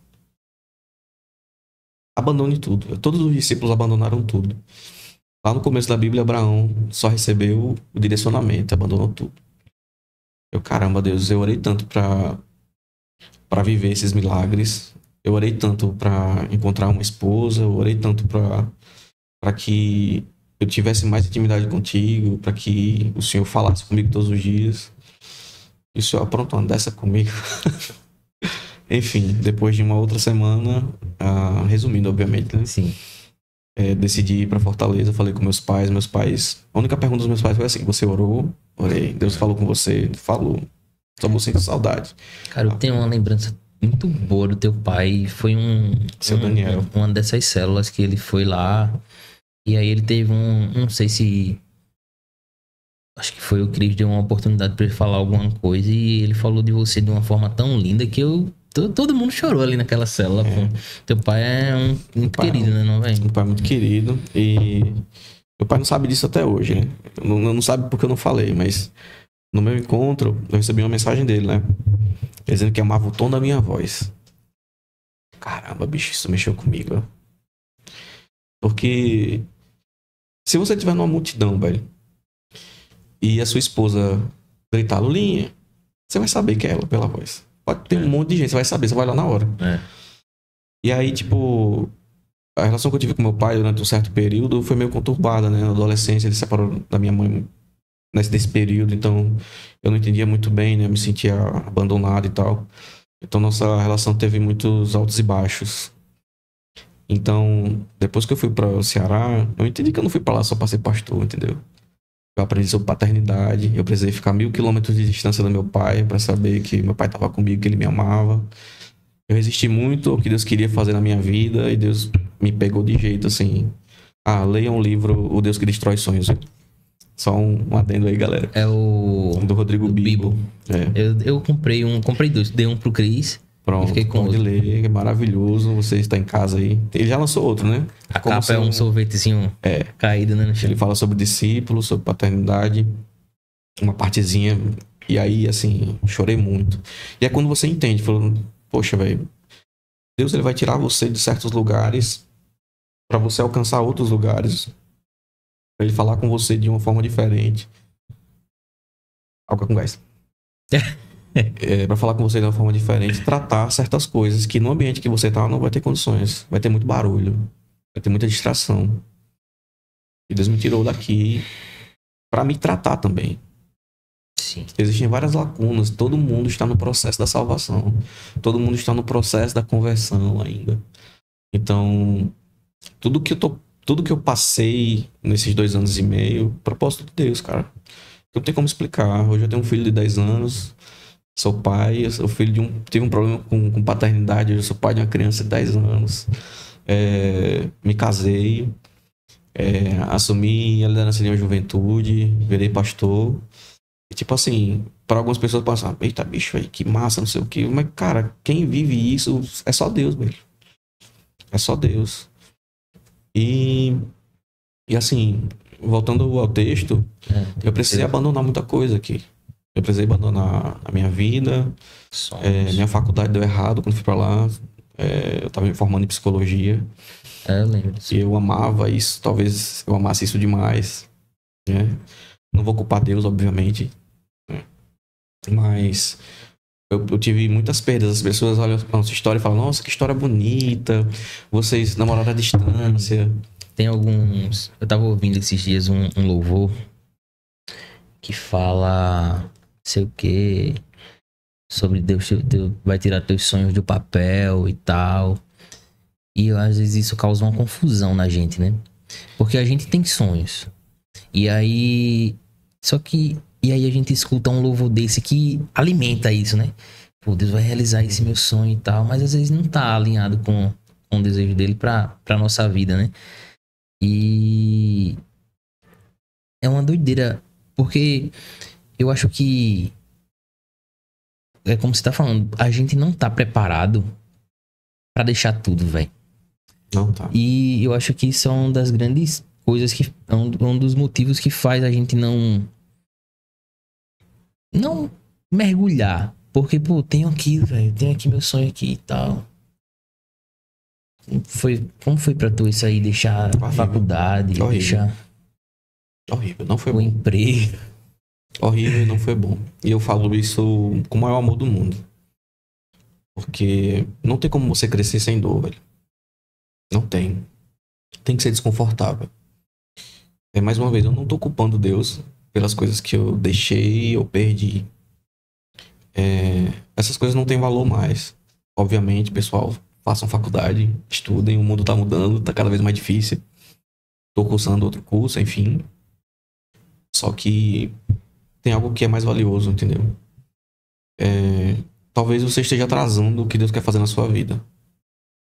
Abandone tudo. Todos os discípulos abandonaram tudo. Lá no começo da Bíblia, Abraão só recebeu o direcionamento, abandonou tudo. Caramba, Deus, eu orei tanto para viver esses milagres. Eu orei tanto para encontrar uma esposa. Eu orei tanto para que eu tivesse mais intimidade contigo, para que o Senhor falasse comigo todos os dias. E o Senhor aprontou uma dessa comigo. Enfim, depois de uma outra semana, resumindo, obviamente, né? Sim. Decidi ir pra Fortaleza, falei com meus pais. A única pergunta dos meus pais foi assim: você orou? Orei. Deus falou com você? Falou. Só vou sentir saudade. Cara, eu tenho uma lembrança muito boa do teu pai. Foi Seu Daniel. Uma dessas células que ele foi lá. E aí ele teve não sei se... Acho que foi o Cris deu uma oportunidade pra ele falar alguma coisa. E ele falou de você de uma forma tão linda que todo mundo chorou ali naquela célula. Pô. Teu pai é muito querido, né, não, velho? Meu pai é muito querido. E meu pai não sabe disso até hoje, né? Não sabe porque eu não falei, mas no meu encontro eu recebi uma mensagem dele, né? Dizendo que amava o tom da minha voz. Caramba, bicho, isso mexeu comigo, ó. Porque se você estiver numa multidão, velho, e a sua esposa gritar Lulinha, você vai saber que é ela pela voz. Pode ter um monte de gente, você vai saber, você vai lá na hora. E aí, tipo, a relação que eu tive com meu pai durante um certo período foi meio conturbada, né? Na adolescência, ele se separou da minha mãe nesse período, então eu não entendia muito bem, né? Eu me sentia abandonado e tal. Então nossa relação teve muitos altos e baixos. Então, depois que eu fui para o Ceará, eu entendi que eu não fui para lá só para ser pastor, entendeu? Eu aprendi sobre paternidade, eu precisei ficar 1.000 quilômetros de distância do meu pai para saber que meu pai estava comigo, que ele me amava. Eu resisti muito ao que Deus queria fazer na minha vida e Deus me pegou de jeito, assim. Leia um livro, O Deus que Destrói Sonhos. Só um adendo aí, galera. É o... Do Rodrigo Bibo. Eu comprei dois. Dei um pro Cris. Pronto, e fiquei com pode outro. ler, é maravilhoso. Você está em casa aí. Ele já lançou outro, né? A capa é um sorvetezinho caído, né, no chão. Ele fala sobre discípulos, sobre paternidade. Uma partezinha. E aí, assim, chorei muito. E é quando você entende, falando, poxa, velho, Deus ele vai tirar você de certos lugares para você alcançar outros lugares. Pra ele falar com você de uma forma diferente. Água com gás. Pra falar com você de uma forma diferente, tratar certas coisas que no ambiente que você tá não vai ter condições. Vai ter muito barulho. Vai ter muita distração. E Deus me tirou daqui pra me tratar também. Sim. Existem várias lacunas. Todo mundo está no processo da salvação. Todo mundo está no processo da conversão ainda. Então, tudo que eu passei nesses 2 anos e meio, propósito de Deus, cara. Não tem como explicar. Hoje eu tenho um filho de 10 anos. Sou pai, eu sou filho de tive um problema com paternidade, eu sou pai de uma criança de 10 anos. Me casei, assumi a liderança de uma juventude, virei pastor. E tipo assim, para algumas pessoas pensam, eita bicho, aí, que massa, não sei o que. Mas cara, quem vive isso é só Deus, velho. É só Deus. E assim, voltando ao texto, eu precisei abandonar muita coisa aqui. Eu precisei abandonar a minha vida. Minha faculdade deu errado quando fui pra lá. Eu tava me formando em psicologia. Eu lembro disso. E eu amava isso. Talvez eu amasse isso demais. Né? Não vou culpar Deus, obviamente. Né? Mas eu tive muitas perdas. As pessoas olham pra nossa história e falam, nossa, que história bonita. Vocês namoraram à distância. Tem alguns... Eu tava ouvindo esses dias um louvor que fala... sei o que, sobre Deus vai tirar teus sonhos do papel e tal. E às vezes isso causa uma confusão na gente, né? Porque a gente tem sonhos. E aí... E aí a gente escuta um louvor desse que alimenta isso, né? Pô, Deus vai realizar esse meu sonho e tal. Mas às vezes não tá alinhado com o desejo dele pra nossa vida, né? E... é uma doideira. Porque... eu acho que é como você tá falando, a gente não tá preparado pra deixar tudo, velho. Não tá. E eu acho que isso é uma das grandes coisas que é um dos motivos que faz a gente não mergulhar, porque pô, tenho aquilo, velho, tenho aqui meu sonho aqui e tal. Como foi pra tu isso aí, deixar a faculdade, deixar horrível, não foi o bom. emprego? Horrível e não foi bom. E eu falo isso com o maior amor do mundo. Porque não tem como você crescer sem dor, velho. Não tem. Tem que ser desconfortável. Mais uma vez, eu não tô culpando Deus pelas coisas que eu deixei ou perdi. Essas coisas não têm valor mais. Obviamente, pessoal, façam faculdade, estudem, o mundo tá mudando, tá cada vez mais difícil. Tô cursando outro curso, enfim. Só que tem algo que é mais valioso, entendeu? Talvez você esteja atrasando o que Deus quer fazer na sua vida.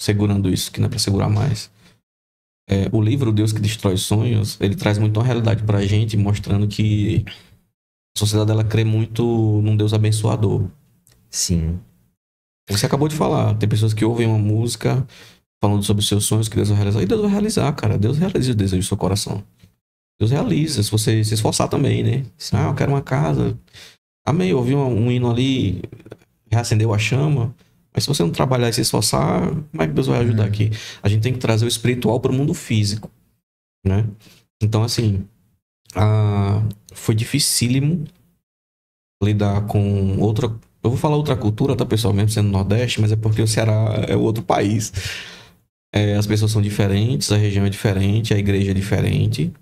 Segurando isso, que não é pra segurar mais. O livro Deus que Destrói Sonhos, ele traz muito uma realidade pra gente, mostrando que a sociedade ela crê muito num Deus abençoador. Sim. Você acabou de falar, tem pessoas que ouvem uma música falando sobre os seus sonhos que Deus vai realizar. E Deus vai realizar, cara. Deus realiza o desejo do seu coração. Deus realiza, se você se esforçar também, né? Eu quero uma casa. Amém, eu ouvi um hino ali, reacendeu a chama. Mas se você não trabalhar e se esforçar, como é que Deus vai ajudar aqui? A gente tem que trazer o espiritual para o mundo físico, né? Então, assim, foi dificílimo lidar com Eu vou falar outra cultura, tá, pessoal? Mesmo sendo Nordeste, mas é porque o Ceará é outro país. As pessoas são diferentes, a região é diferente, a igreja é diferente.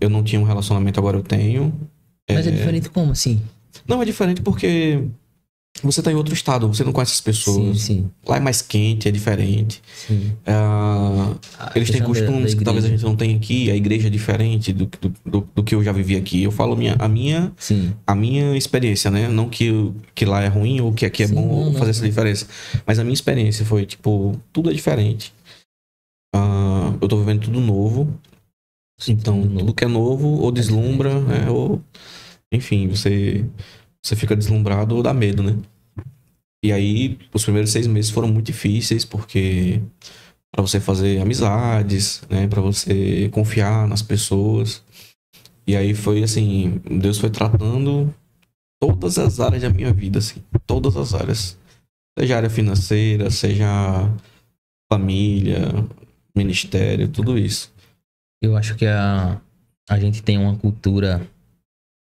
Eu não tinha um relacionamento, agora eu tenho. Mas é diferente como, assim? Não, é diferente porque você tá em outro estado, você não conhece as pessoas. Sim. Lá é mais quente, é diferente. Sim. Eles têm costumes que talvez a gente não tenha aqui, a igreja é diferente do que eu já vivi aqui. Eu falo a minha experiência, né? Não que lá é ruim ou que aqui é bom ou fazer essa diferença. Mas a minha experiência foi, tipo, tudo é diferente. Eu tô vivendo tudo novo. Então, tudo que é novo ou deslumbra, né? Ou, enfim, você fica deslumbrado ou dá medo, né? E aí, os primeiros 6 meses foram muito difíceis, porque para você fazer amizades, né? Para você confiar nas pessoas. E aí foi assim, Deus foi tratando todas as áreas da minha vida, assim. Todas as áreas. Seja área financeira, seja família, ministério, tudo isso. Eu acho que a gente tem uma cultura,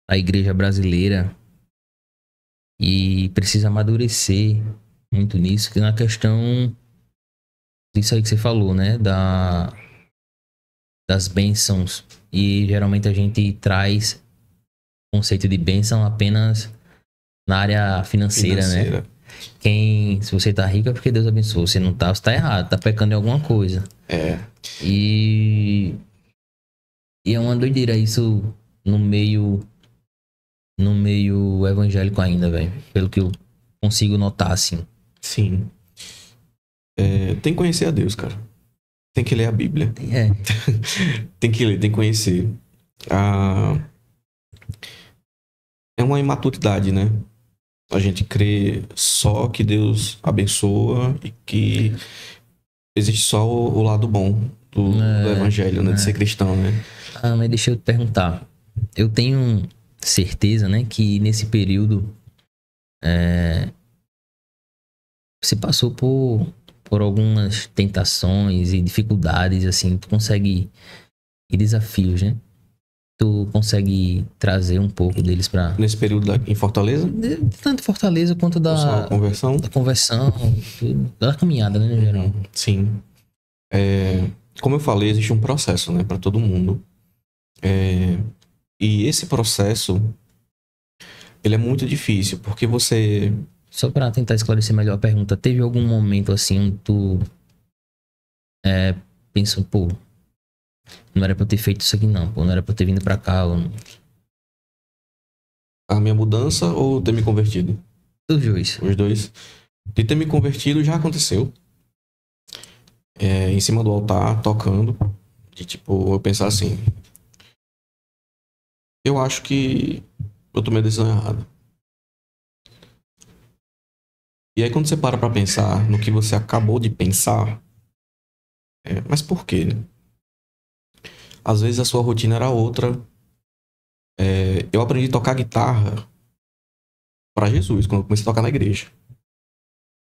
a igreja brasileira, e precisa amadurecer muito nisso, que na questão disso aí que você falou, né? Das bênçãos. E geralmente a gente traz o conceito de bênção apenas na área financeira, né? Se você tá rico é porque Deus abençoou. Se não tá, você tá errado, tá pecando em alguma coisa. E é uma doideira isso no meio evangélico ainda, velho. Pelo que eu consigo notar, assim. Sim. Tem que conhecer a Deus, cara. Tem que ler a Bíblia. Tem que ler, tem que conhecer. É uma imaturidade, né? A gente crê só que Deus abençoa e que existe só o lado bom do evangelho, né? De ser cristão, né? Mas deixa eu te perguntar. Eu tenho certeza, né, que nesse período você passou por algumas tentações e dificuldades, assim, tu consegue, e desafios, né? Tu consegue trazer um pouco deles pra... Nesse período em Fortaleza? Tanto Fortaleza quanto da conversão. Da conversão, da caminhada, né, no geral. Sim. Como eu falei, existe um processo, né, pra todo mundo. E esse processo, ele é muito difícil, porque você... Só pra tentar esclarecer melhor a pergunta, teve algum momento assim onde tu pensou, pô, não era pra eu ter feito isso aqui não, pô, não era pra eu ter vindo pra cá. A minha mudança ou ter me convertido? Os dois. Os dois. De ter me convertido já aconteceu. Em cima do altar, tocando. De tipo, eu pensar assim... Eu acho que eu tomei a decisão errada. E aí quando você para pra pensar no que você acabou de pensar... mas por quê? Às vezes a sua rotina era outra. Eu aprendi a tocar guitarra pra Jesus, quando eu comecei a tocar na igreja.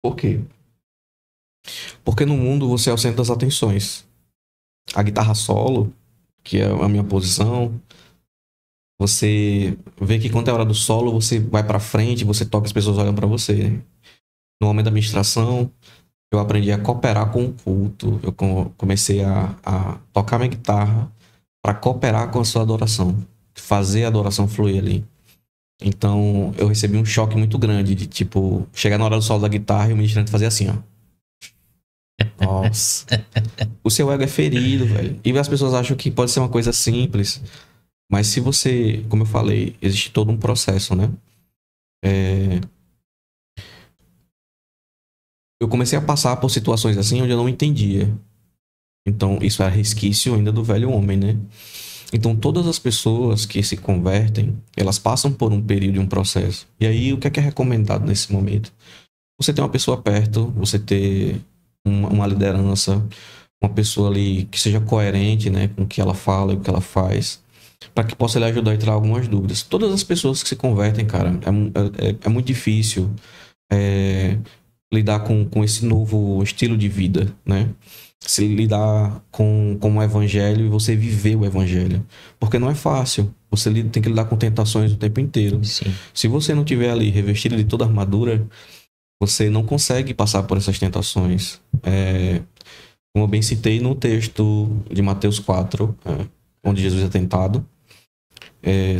Por quê? Porque no mundo você é o centro das atenções. A guitarra solo, que é a minha posição, você vê que quando é hora do solo, você vai pra frente, você toca, as pessoas olham pra você. No momento da ministração, eu aprendi a cooperar com o culto. Eu comecei a tocar minha guitarra para cooperar com a sua adoração, fazer a adoração fluir ali. Então, eu recebi um choque muito grande de, tipo, chegar na hora do solo da guitarra e o ministrante fazer assim, ó. Nossa. O seu ego é ferido, velho. E as pessoas acham que pode ser uma coisa simples. Mas se você, como eu falei, existe todo um processo, né? Eu comecei a passar por situações assim onde eu não entendia. Então, isso era resquício ainda do velho homem, né? Então, todas as pessoas que se convertem, elas passam por um período e um processo. E aí, o que é recomendado nesse momento? Você ter uma pessoa perto, você ter uma liderança, uma pessoa ali que seja coerente, né, com o que ela fala e o que ela faz, para que possa lhe ajudar a tirar algumas dúvidas. Todas as pessoas que se convertem, cara, é muito difícil lidar com esse novo estilo de vida, né? se lidar com o evangelho e você viver o evangelho. Porque não é fácil. Você tem que lidar com tentações o tempo inteiro. Sim. Se você não tiver ali revestido de toda a armadura, você não consegue passar por essas tentações. Como eu bem citei no texto de Mateus 4, onde Jesus é tentado,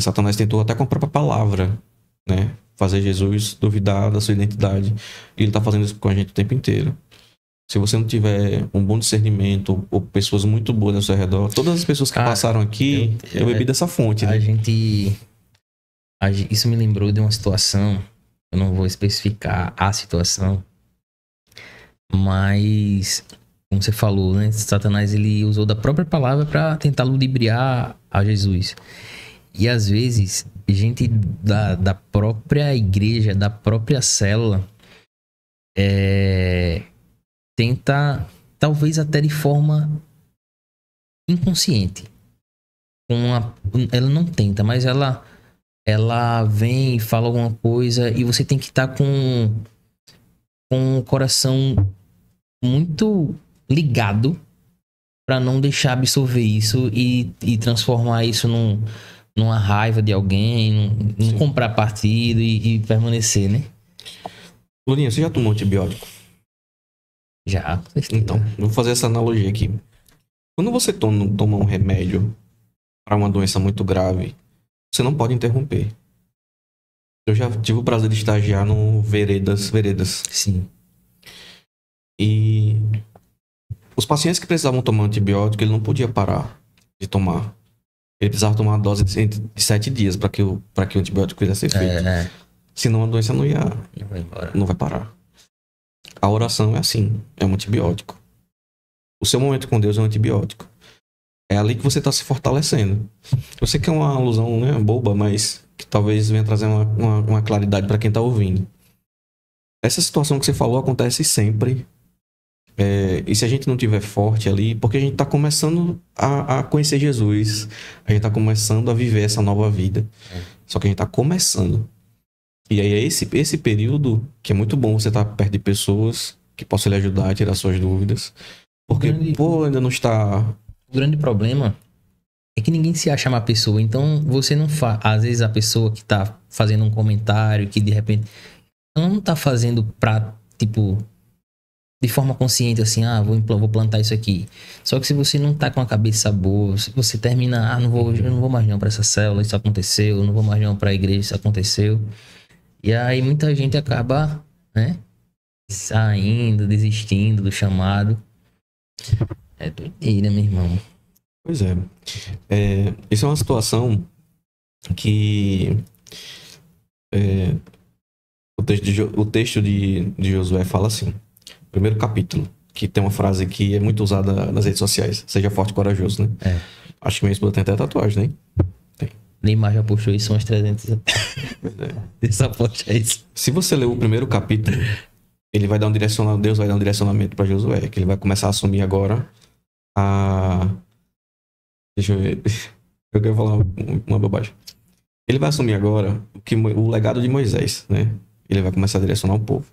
Satanás tentou até com a própria palavra, né, fazer Jesus duvidar da sua identidade. E ele está fazendo isso com a gente o tempo inteiro. Se você não tiver um bom discernimento ou pessoas muito boas ao seu redor, todas as pessoas que passaram aqui, eu bebi dessa fonte. Né? Isso me lembrou de uma situação, eu não vou especificar a situação, mas, como você falou, né? Satanás ele usou da própria palavra para tentar ludibriar a Jesus. E às vezes, gente da própria igreja, da própria célula, tenta, talvez até de forma inconsciente. Ela não tenta, mas ela vem e fala alguma coisa e você tem que estar com o coração muito ligado para não deixar absorver isso e transformar isso numa raiva de alguém, não comprar partido e permanecer, né? Lurinha, você já tomou antibiótico? Já. Então, eu vou fazer essa analogia aqui. Quando você toma um remédio para uma doença muito grave, você não pode interromper. Eu já tive o prazer de estagiar no Veredas. Sim. E os pacientes que precisavam tomar antibiótico, ele não podia parar de tomar. Ele precisava tomar uma dose de 7 dias para que o antibiótico fizesse efeito. Senão a doença não vai parar. A oração é assim, é um antibiótico. O seu momento com Deus é um antibiótico. É ali que você está se fortalecendo. Eu sei que é uma alusão, né, boba, mas que talvez venha trazer uma claridade para quem está ouvindo. Essa situação que você falou acontece sempre. E se a gente não tiver forte ali, porque a gente está começando a conhecer Jesus, a gente está começando a viver essa nova vida. Só que a gente está começando. E aí é esse período que é muito bom você estar perto de pessoas que possam lhe ajudar a tirar suas dúvidas. Porque, ainda não está... O grande problema é que ninguém se acha uma pessoa. Então, você não faz... Às vezes a pessoa que tá fazendo um comentário, que de repente... Ela não tá fazendo pra, tipo... De forma consciente, assim... vou plantar isso aqui. Só que se você não tá com a cabeça boa... Se você termina... eu não vou mais não pra essa célula, isso aconteceu. Eu não vou mais não pra igreja, isso aconteceu. E aí muita gente acaba, né? Saindo, desistindo do chamado. É doideira, meu irmão. Pois é. Isso é uma situação que o texto de Josué fala assim. Primeiro capítulo, que tem uma frase que é muito usada nas redes sociais. Seja forte e corajoso, né? Acho que minha esposa tem até tatuagem, né? Tem. Neymar já puxou isso umas 300. Essa poxa é isso. Se você ler o primeiro capítulo, ele vai dar um direcionamento, Deus vai dar um direcionamento para Josué, que ele vai começar a assumir agora Deixa eu ver. Eu quero falar uma bobagem. Ele vai assumir agora o legado de Moisés, né? Ele vai começar a direcionar o povo.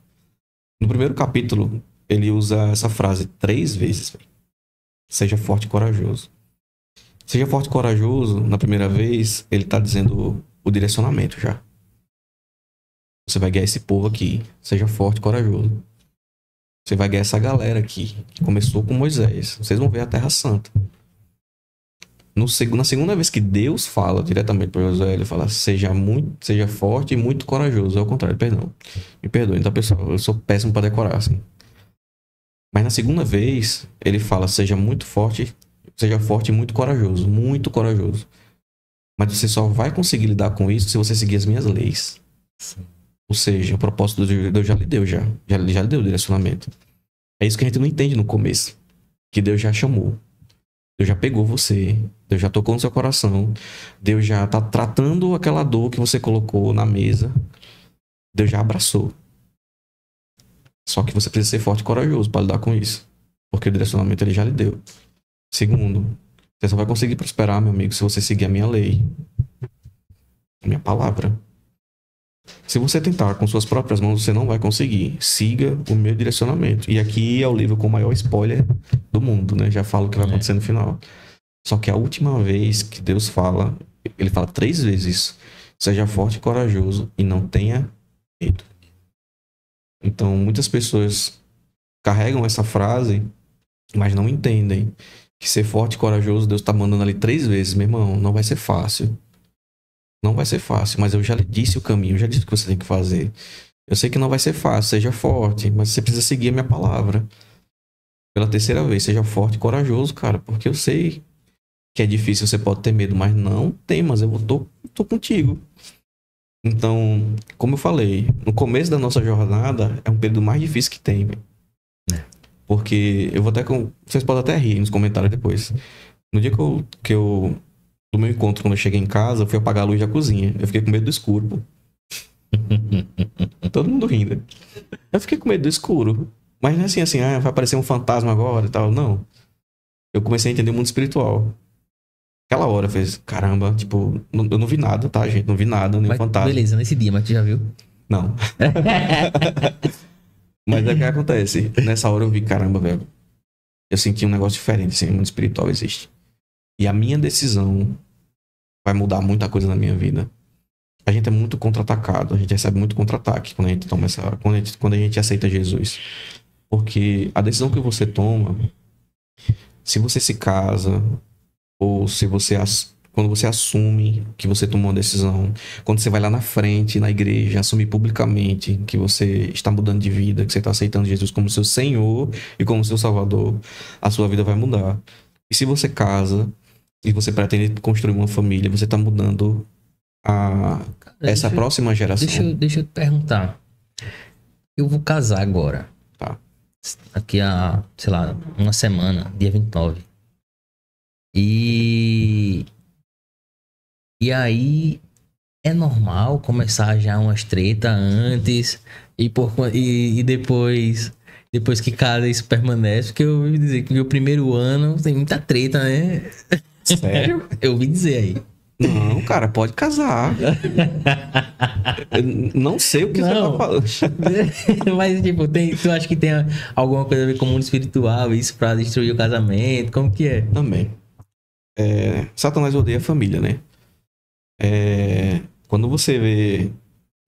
No primeiro capítulo, ele usa essa frase 3 vezes. Véio. Seja forte e corajoso. Seja forte e corajoso, na primeira vez, ele tá dizendo o direcionamento já. Você vai guiar esse povo aqui. Seja forte e corajoso. Você vai guiar essa galera aqui, que começou com Moisés. Vocês vão ver a Terra Santa. Na segunda vez que Deus fala diretamente para Josué, ele fala, seja forte e muito corajoso. É o contrário, perdão. Me perdoem, tá, pessoal? Eu sou péssimo para decorar, assim. Mas na segunda vez, ele fala, seja forte e muito corajoso. Muito corajoso. Mas você só vai conseguir lidar com isso se você seguir as minhas leis. Sim. Ou seja, o propósito de Deus já lhe deu, já lhe deu o direcionamento. É isso que a gente não entende no começo. Que Deus já chamou. Deus já pegou você. Deus já tocou no seu coração. Deus já tá tratando aquela dor que você colocou na mesa. Deus já abraçou. Só que você precisa ser forte e corajoso para lidar com isso. Porque o direcionamento ele já lhe deu. Segundo, você só vai conseguir prosperar, meu amigo, se você seguir a minha lei. A minha palavra. Se você tentar com suas próprias mãos, você não vai conseguir. Siga o meu direcionamento. E aqui é o livro com o maior spoiler do mundo, né? Já falo o que vai acontecer no final. Só que a última vez que Deus fala, ele fala 3 vezes isso. Seja forte e corajoso e não tenha medo. Então, muitas pessoas carregam essa frase, mas não entendem que ser forte e corajoso, Deus tá mandando ali 3 vezes. Meu irmão, não vai ser fácil. Não vai ser fácil, mas eu já lhe disse o caminho, eu já disse o que você tem que fazer. Eu sei que não vai ser fácil, seja forte, mas você precisa seguir a minha palavra. Pela 3ª vez, seja forte e corajoso, cara, porque eu sei que é difícil, você pode ter medo, mas não temas, eu tô contigo. Então, como eu falei, no começo da nossa jornada é um período mais difícil que tem, velho. Porque eu vou até vocês podem até rir nos comentários depois. No dia do meu encontro, quando eu cheguei em casa, eu fui apagar a luz da cozinha. Eu fiquei com medo do escuro, pô. Todo mundo rindo. Eu fiquei com medo do escuro. Mas não é assim, vai aparecer um fantasma agora e tal. Não. Eu comecei a entender o mundo espiritual. Aquela hora fez, caramba, tipo, eu não vi nada, tá, gente? Não vi nada, nem fantasma. Beleza, nesse dia, mas tu já viu? Não. Mas é o que acontece. Nessa hora eu vi, caramba, velho. Eu senti um negócio diferente, assim, o mundo espiritual existe. E a minha decisão vai mudar muita coisa na minha vida. A gente é muito contra-atacado, a gente recebe muito contra-ataque quando a gente toma quando a gente aceita Jesus. Porque a decisão que você toma, se você se casa, ou se você quando você assume que você tomou uma decisão, quando você vai lá na frente, na igreja, assumir publicamente que você está mudando de vida, que você está aceitando Jesus como seu Senhor e como seu Salvador, a sua vida vai mudar. E se você casa e você pretende construir uma família, você está mudando essa próxima geração. Deixa eu te perguntar. Eu vou casar agora. Tá. Daqui a, sei lá, uma semana, dia 29. E aí é normal começar já umas treta antes e depois que casa isso permanece, porque eu ouvi dizer que o primeiro ano tem muita treta, né? Sério? Eu ouvi dizer aí. Não, cara, pode casar. Eu não sei o que você tá falando. Mas, tipo, tu acha que tem alguma coisa a ver com o mundo espiritual, isso pra destruir o casamento? Como que é? Também. Satanás odeia a família, né? Quando você vê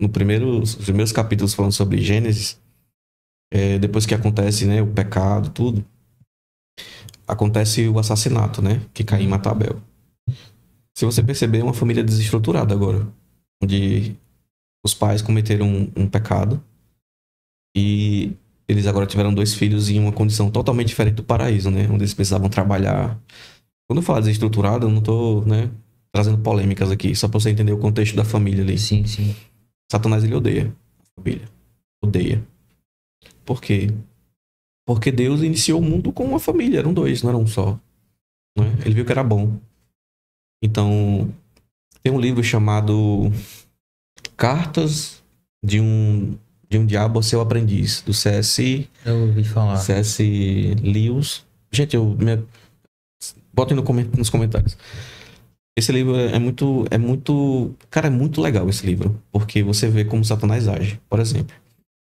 os primeiros capítulos falando sobre Gênesis, depois que acontece, né, o pecado, tudo, acontece o assassinato, né? Que Caim mata Abel. Se você perceber, é uma família desestruturada agora, onde os pais cometeram um pecado e eles agora tiveram 2 filhos em uma condição totalmente diferente do paraíso, né? Onde eles precisavam trabalhar. Quando eu falo desestruturado, eu não tô, né, trazendo polêmicas aqui, só pra você entender o contexto da família ali. Sim, sim. Satanás, ele odeia a família. Odeia. Por quê? Porque Deus iniciou o mundo com uma família, eram 2, não era um só. Né? Ele viu que era bom. Então, tem um livro chamado Cartas de um Diabo ao Seu Aprendiz, do C.S. Eu ouvi falar. C.S. Lewis. Gente, botem nos comentários. Esse livro é muito... Cara, é muito legal esse livro. Porque você vê como Satanás age, por exemplo.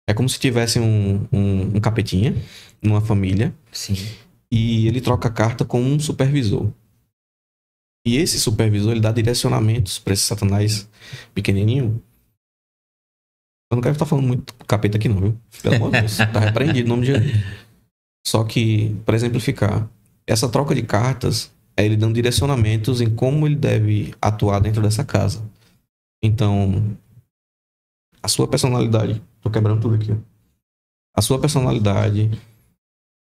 É como se tivesse um capetinha numa família. Sim. E ele troca a carta com um supervisor. E esse supervisor, ele dá direcionamentos para esse Satanás pequenininho. Eu não quero estar falando muito capeta aqui não, viu? Pelo amor de Deus. Tá repreendido em nome de Jesus. Só que, para exemplificar, essa troca de cartas é ele dando direcionamentos em como ele deve atuar dentro dessa casa. Então, a sua personalidade... Tô quebrando tudo aqui. A sua personalidade,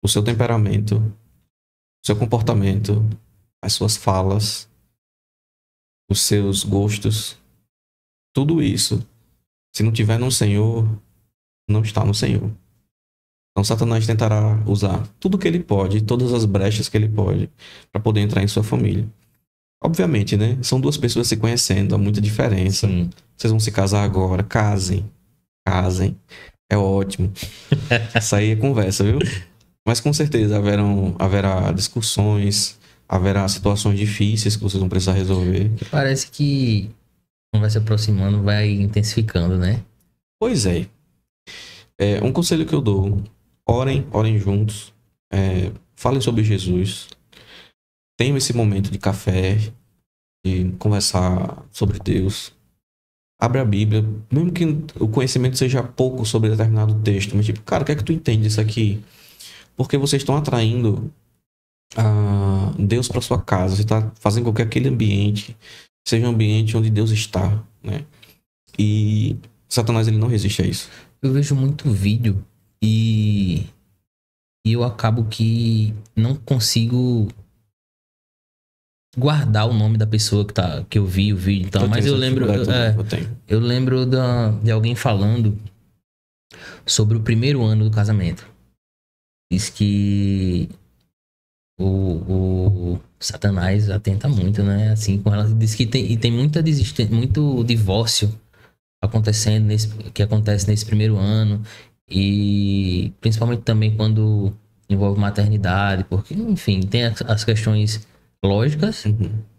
o seu temperamento, o seu comportamento, as suas falas, os seus gostos, tudo isso, se não tiver no Senhor, não está no Senhor. Então Satanás tentará usar tudo que ele pode, todas as brechas que ele pode, para poder entrar em sua família. Obviamente, né? São 2 pessoas se conhecendo, há muita diferença. Sim. Vocês vão se casar agora, casem. É ótimo. Isso aí é conversa, viu? Mas com certeza haverá discussões, haverá situações difíceis que vocês vão precisar resolver. Parece que vai se aproximando, vai intensificando, né? Pois é. Um conselho que eu dou: orem juntos, falem sobre Jesus, tenham esse momento de café, de conversar sobre Deus. Abre a Bíblia, mesmo que o conhecimento seja pouco sobre determinado texto, mas tipo, cara, o que é que tu entende disso aqui? Porque vocês estão atraindo Deus para sua casa. Você está fazendo com que aquele ambiente seja um ambiente onde Deus está, né? E Satanás, ele não resiste a isso. Eu vejo muito vídeo e eu acabo que não consigo guardar o nome da pessoa que eu vi o vídeo e tal, mas eu lembro, eu lembro de alguém falando sobre o primeiro ano do casamento. Diz que o Satanás atenta muito, né? Assim, com ela. Diz que tem muito divórcio acontecendo que acontece nesse primeiro ano. E principalmente também quando envolve maternidade, porque, enfim, tem as questões lógicas,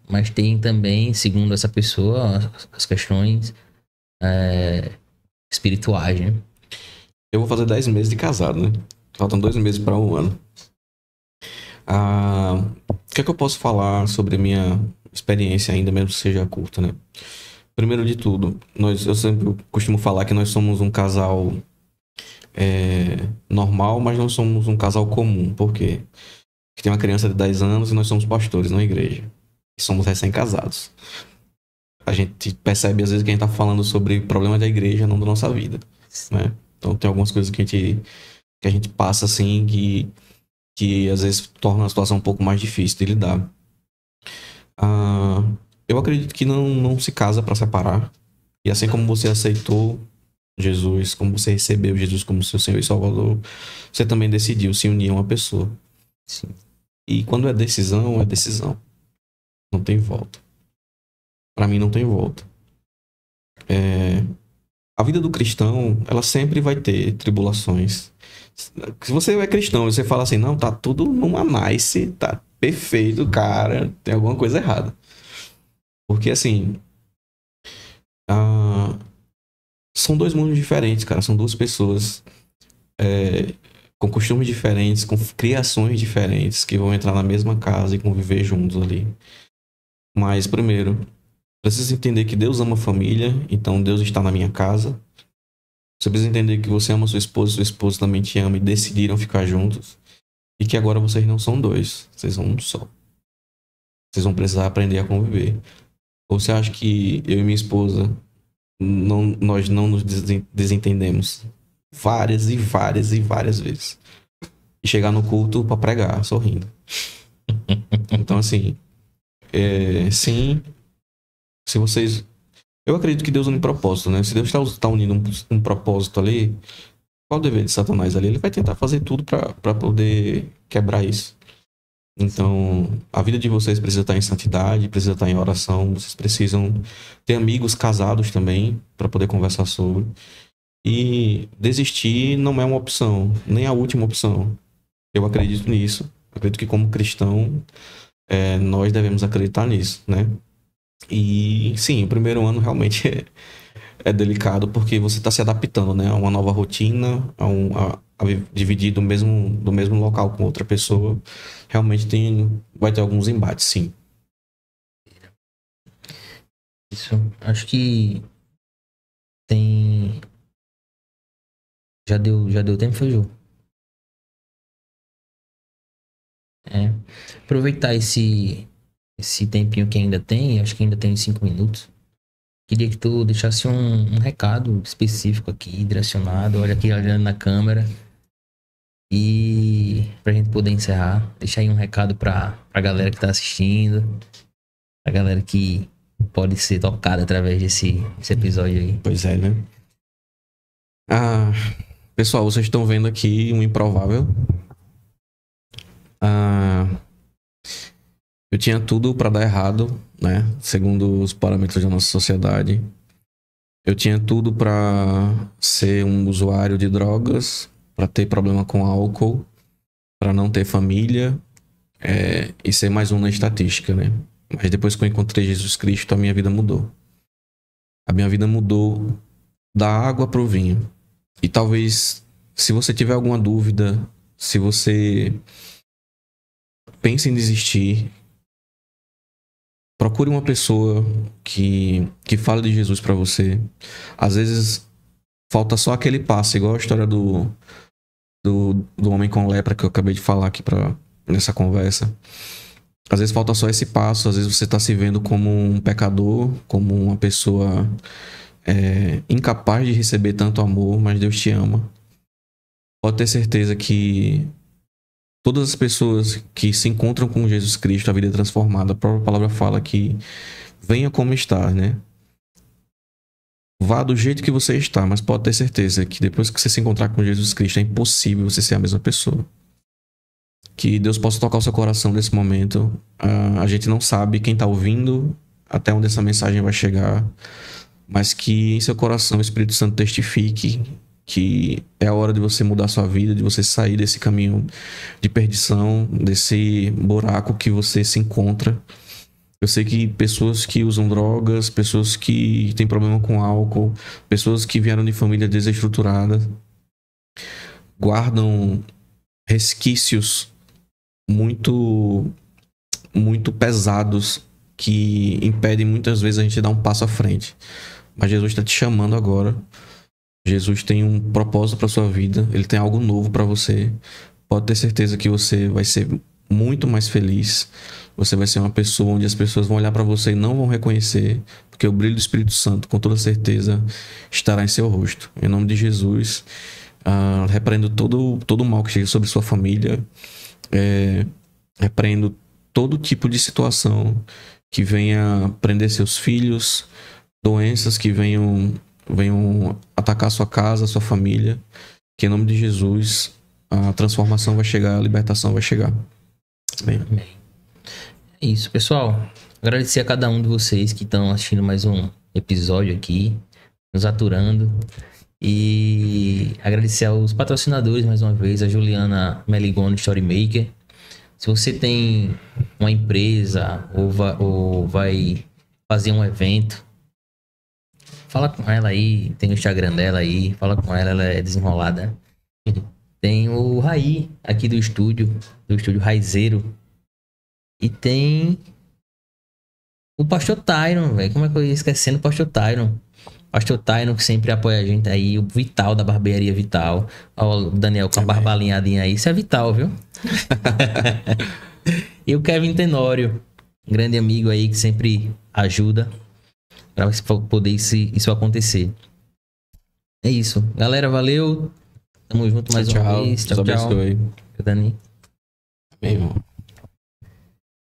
mas tem também, segundo essa pessoa, as questões espirituais, né? Eu vou fazer 10 meses de casado, né? Faltam 2 meses para 1 ano. O que é que eu posso falar sobre a minha experiência, ainda mesmo que seja curta, né? Primeiro de tudo, eu sempre costumo falar que nós somos um casal normal, mas não somos um casal comum. Por quê? Porque tem uma criança de 10 anos e nós somos pastores na igreja. E somos recém-casados. A gente percebe às vezes que a gente tá falando sobre problemas da igreja, não da nossa vida, né? Então tem algumas coisas que a gente passa assim que às vezes torna a situação um pouco mais difícil de lidar. Eu acredito que não se casa para separar. E assim como você aceitou Jesus, como você recebeu Jesus como seu Senhor e Salvador, você também decidiu se unir a uma pessoa. Sim. E quando é decisão, é decisão. Não tem volta. Para mim não tem volta. A vida do cristão, ela sempre vai ter tribulações. Se você é cristão e você fala assim, não, tá tudo numa nice, tá perfeito, cara, tem alguma coisa errada. Porque assim, são 2 mundos diferentes, cara. São 2 pessoas com costumes diferentes, com criações diferentes, que vão entrar na mesma casa e conviver juntos ali. Mas primeiro, precisa entender que Deus ama a família, então Deus está na minha casa. Você precisa entender que você ama sua esposa também te ama e decidiram ficar juntos. E que agora vocês não são 2, vocês são um só. Vocês vão precisar aprender a conviver. Ou você acha que eu e minha esposa, nós não nos desentendemos várias e várias e várias vezes. E chegar no culto pra pregar, sorrindo. Então assim, sim, se vocês... Eu acredito que Deus une propósito, né? Se Deus está unindo um propósito ali, qual o dever de Satanás ali? Ele vai tentar fazer tudo para poder quebrar isso. Então, a vida de vocês precisa estar em santidade, precisa estar em oração, vocês precisam ter amigos casados também para poder conversar sobre. E desistir não é uma opção, nem a última opção. Eu acredito nisso. Acredito que como cristão, nós devemos acreditar nisso, né? E sim, o primeiro ano realmente é delicado porque você está se adaptando, né, a uma nova rotina, a dividir do mesmo local com outra pessoa. Realmente vai ter alguns embates, sim. Isso, acho que tem... Já deu tempo, foi, Ju? Aproveitar esse tempinho que ainda tem, acho que ainda tem 5 minutos. Queria que tu deixasse um recado específico aqui, direcionado, olha aqui olhando na câmera. E pra gente poder encerrar, deixa aí um recado pra galera que tá assistindo, pra galera que pode ser tocada através desse episódio aí. Pois é, né? Pessoal, vocês estão vendo aqui um improvável. Eu tinha tudo pra dar errado, né? Segundo os parâmetros da nossa sociedade. Eu tinha tudo pra ser um usuário de drogas, pra ter problema com álcool, pra não ter família, e ser mais um na estatística, né? Mas depois que eu encontrei Jesus Cristo, a minha vida mudou. A minha vida mudou da água pro vinho. E talvez, se você tiver alguma dúvida, se você pensa em desistir, procure uma pessoa que fale de Jesus pra você. Às vezes falta só aquele passo, igual a história do homem com lepra que eu acabei de falar aqui nessa conversa. Às vezes falta só esse passo, às vezes você tá se vendo como um pecador, como uma pessoa incapaz de receber tanto amor, mas Deus te ama. Pode ter certeza que todas as pessoas que se encontram com Jesus Cristo, a vida é transformada. A própria palavra fala que venha como está, né? Vá do jeito que você está, mas pode ter certeza que depois que você se encontrar com Jesus Cristo, é impossível você ser a mesma pessoa. Que Deus possa tocar o seu coração nesse momento. A gente não sabe quem está ouvindo, até onde essa mensagem vai chegar, mas que em seu coração o Espírito Santo testifique que é a hora de você mudar sua vida, de você sair desse caminho de perdição, desse buraco que você se encontra. Eu sei que pessoas que usam drogas, pessoas que têm problema com álcool, pessoas que vieram de família desestruturada, guardam resquícios muito, muito pesados que impedem muitas vezes a gente dar um passo à frente. Mas Jesus está te chamando agora. Jesus tem um propósito para sua vida. Ele tem algo novo para você. Pode ter certeza que você vai ser muito mais feliz. Você vai ser uma pessoa onde as pessoas vão olhar para você e não vão reconhecer, porque o brilho do Espírito Santo, com toda certeza, estará em seu rosto. Em nome de Jesus, repreendo todo o mal que chega sobre sua família. Repreendo todo tipo de situação que venha prender seus filhos, doenças que venham atacar sua casa, sua família. Que em nome de Jesus a transformação vai chegar, a libertação vai chegar. Amém. Amém. É isso, pessoal. Agradecer a cada um de vocês que estão assistindo mais um episódio aqui, nos aturando. E agradecer aos patrocinadores mais uma vez, a Juliana Meligoni Storymaker. Se você tem uma empresa ou vai fazer um evento, fala com ela aí, tem o Instagram dela aí, fala com ela é desenrolada. Tem o Raí aqui do estúdio Raizeiro. E tem o Pastor Tyron, velho. Como é que eu ia esquecendo o Pastor Tyron? Pastor Tyron que sempre apoia a gente aí, o Vital da Barbearia Vital. Ó, o Daniel com a barba alinhadinha aí, isso é Vital, viu? E o Kevin Tenório, grande amigo aí que sempre ajuda para poder isso acontecer. É isso. Galera, valeu. Tamo junto mais uma vez. Tchau, tchau. Deus abençoe. Dani. Amém, irmão.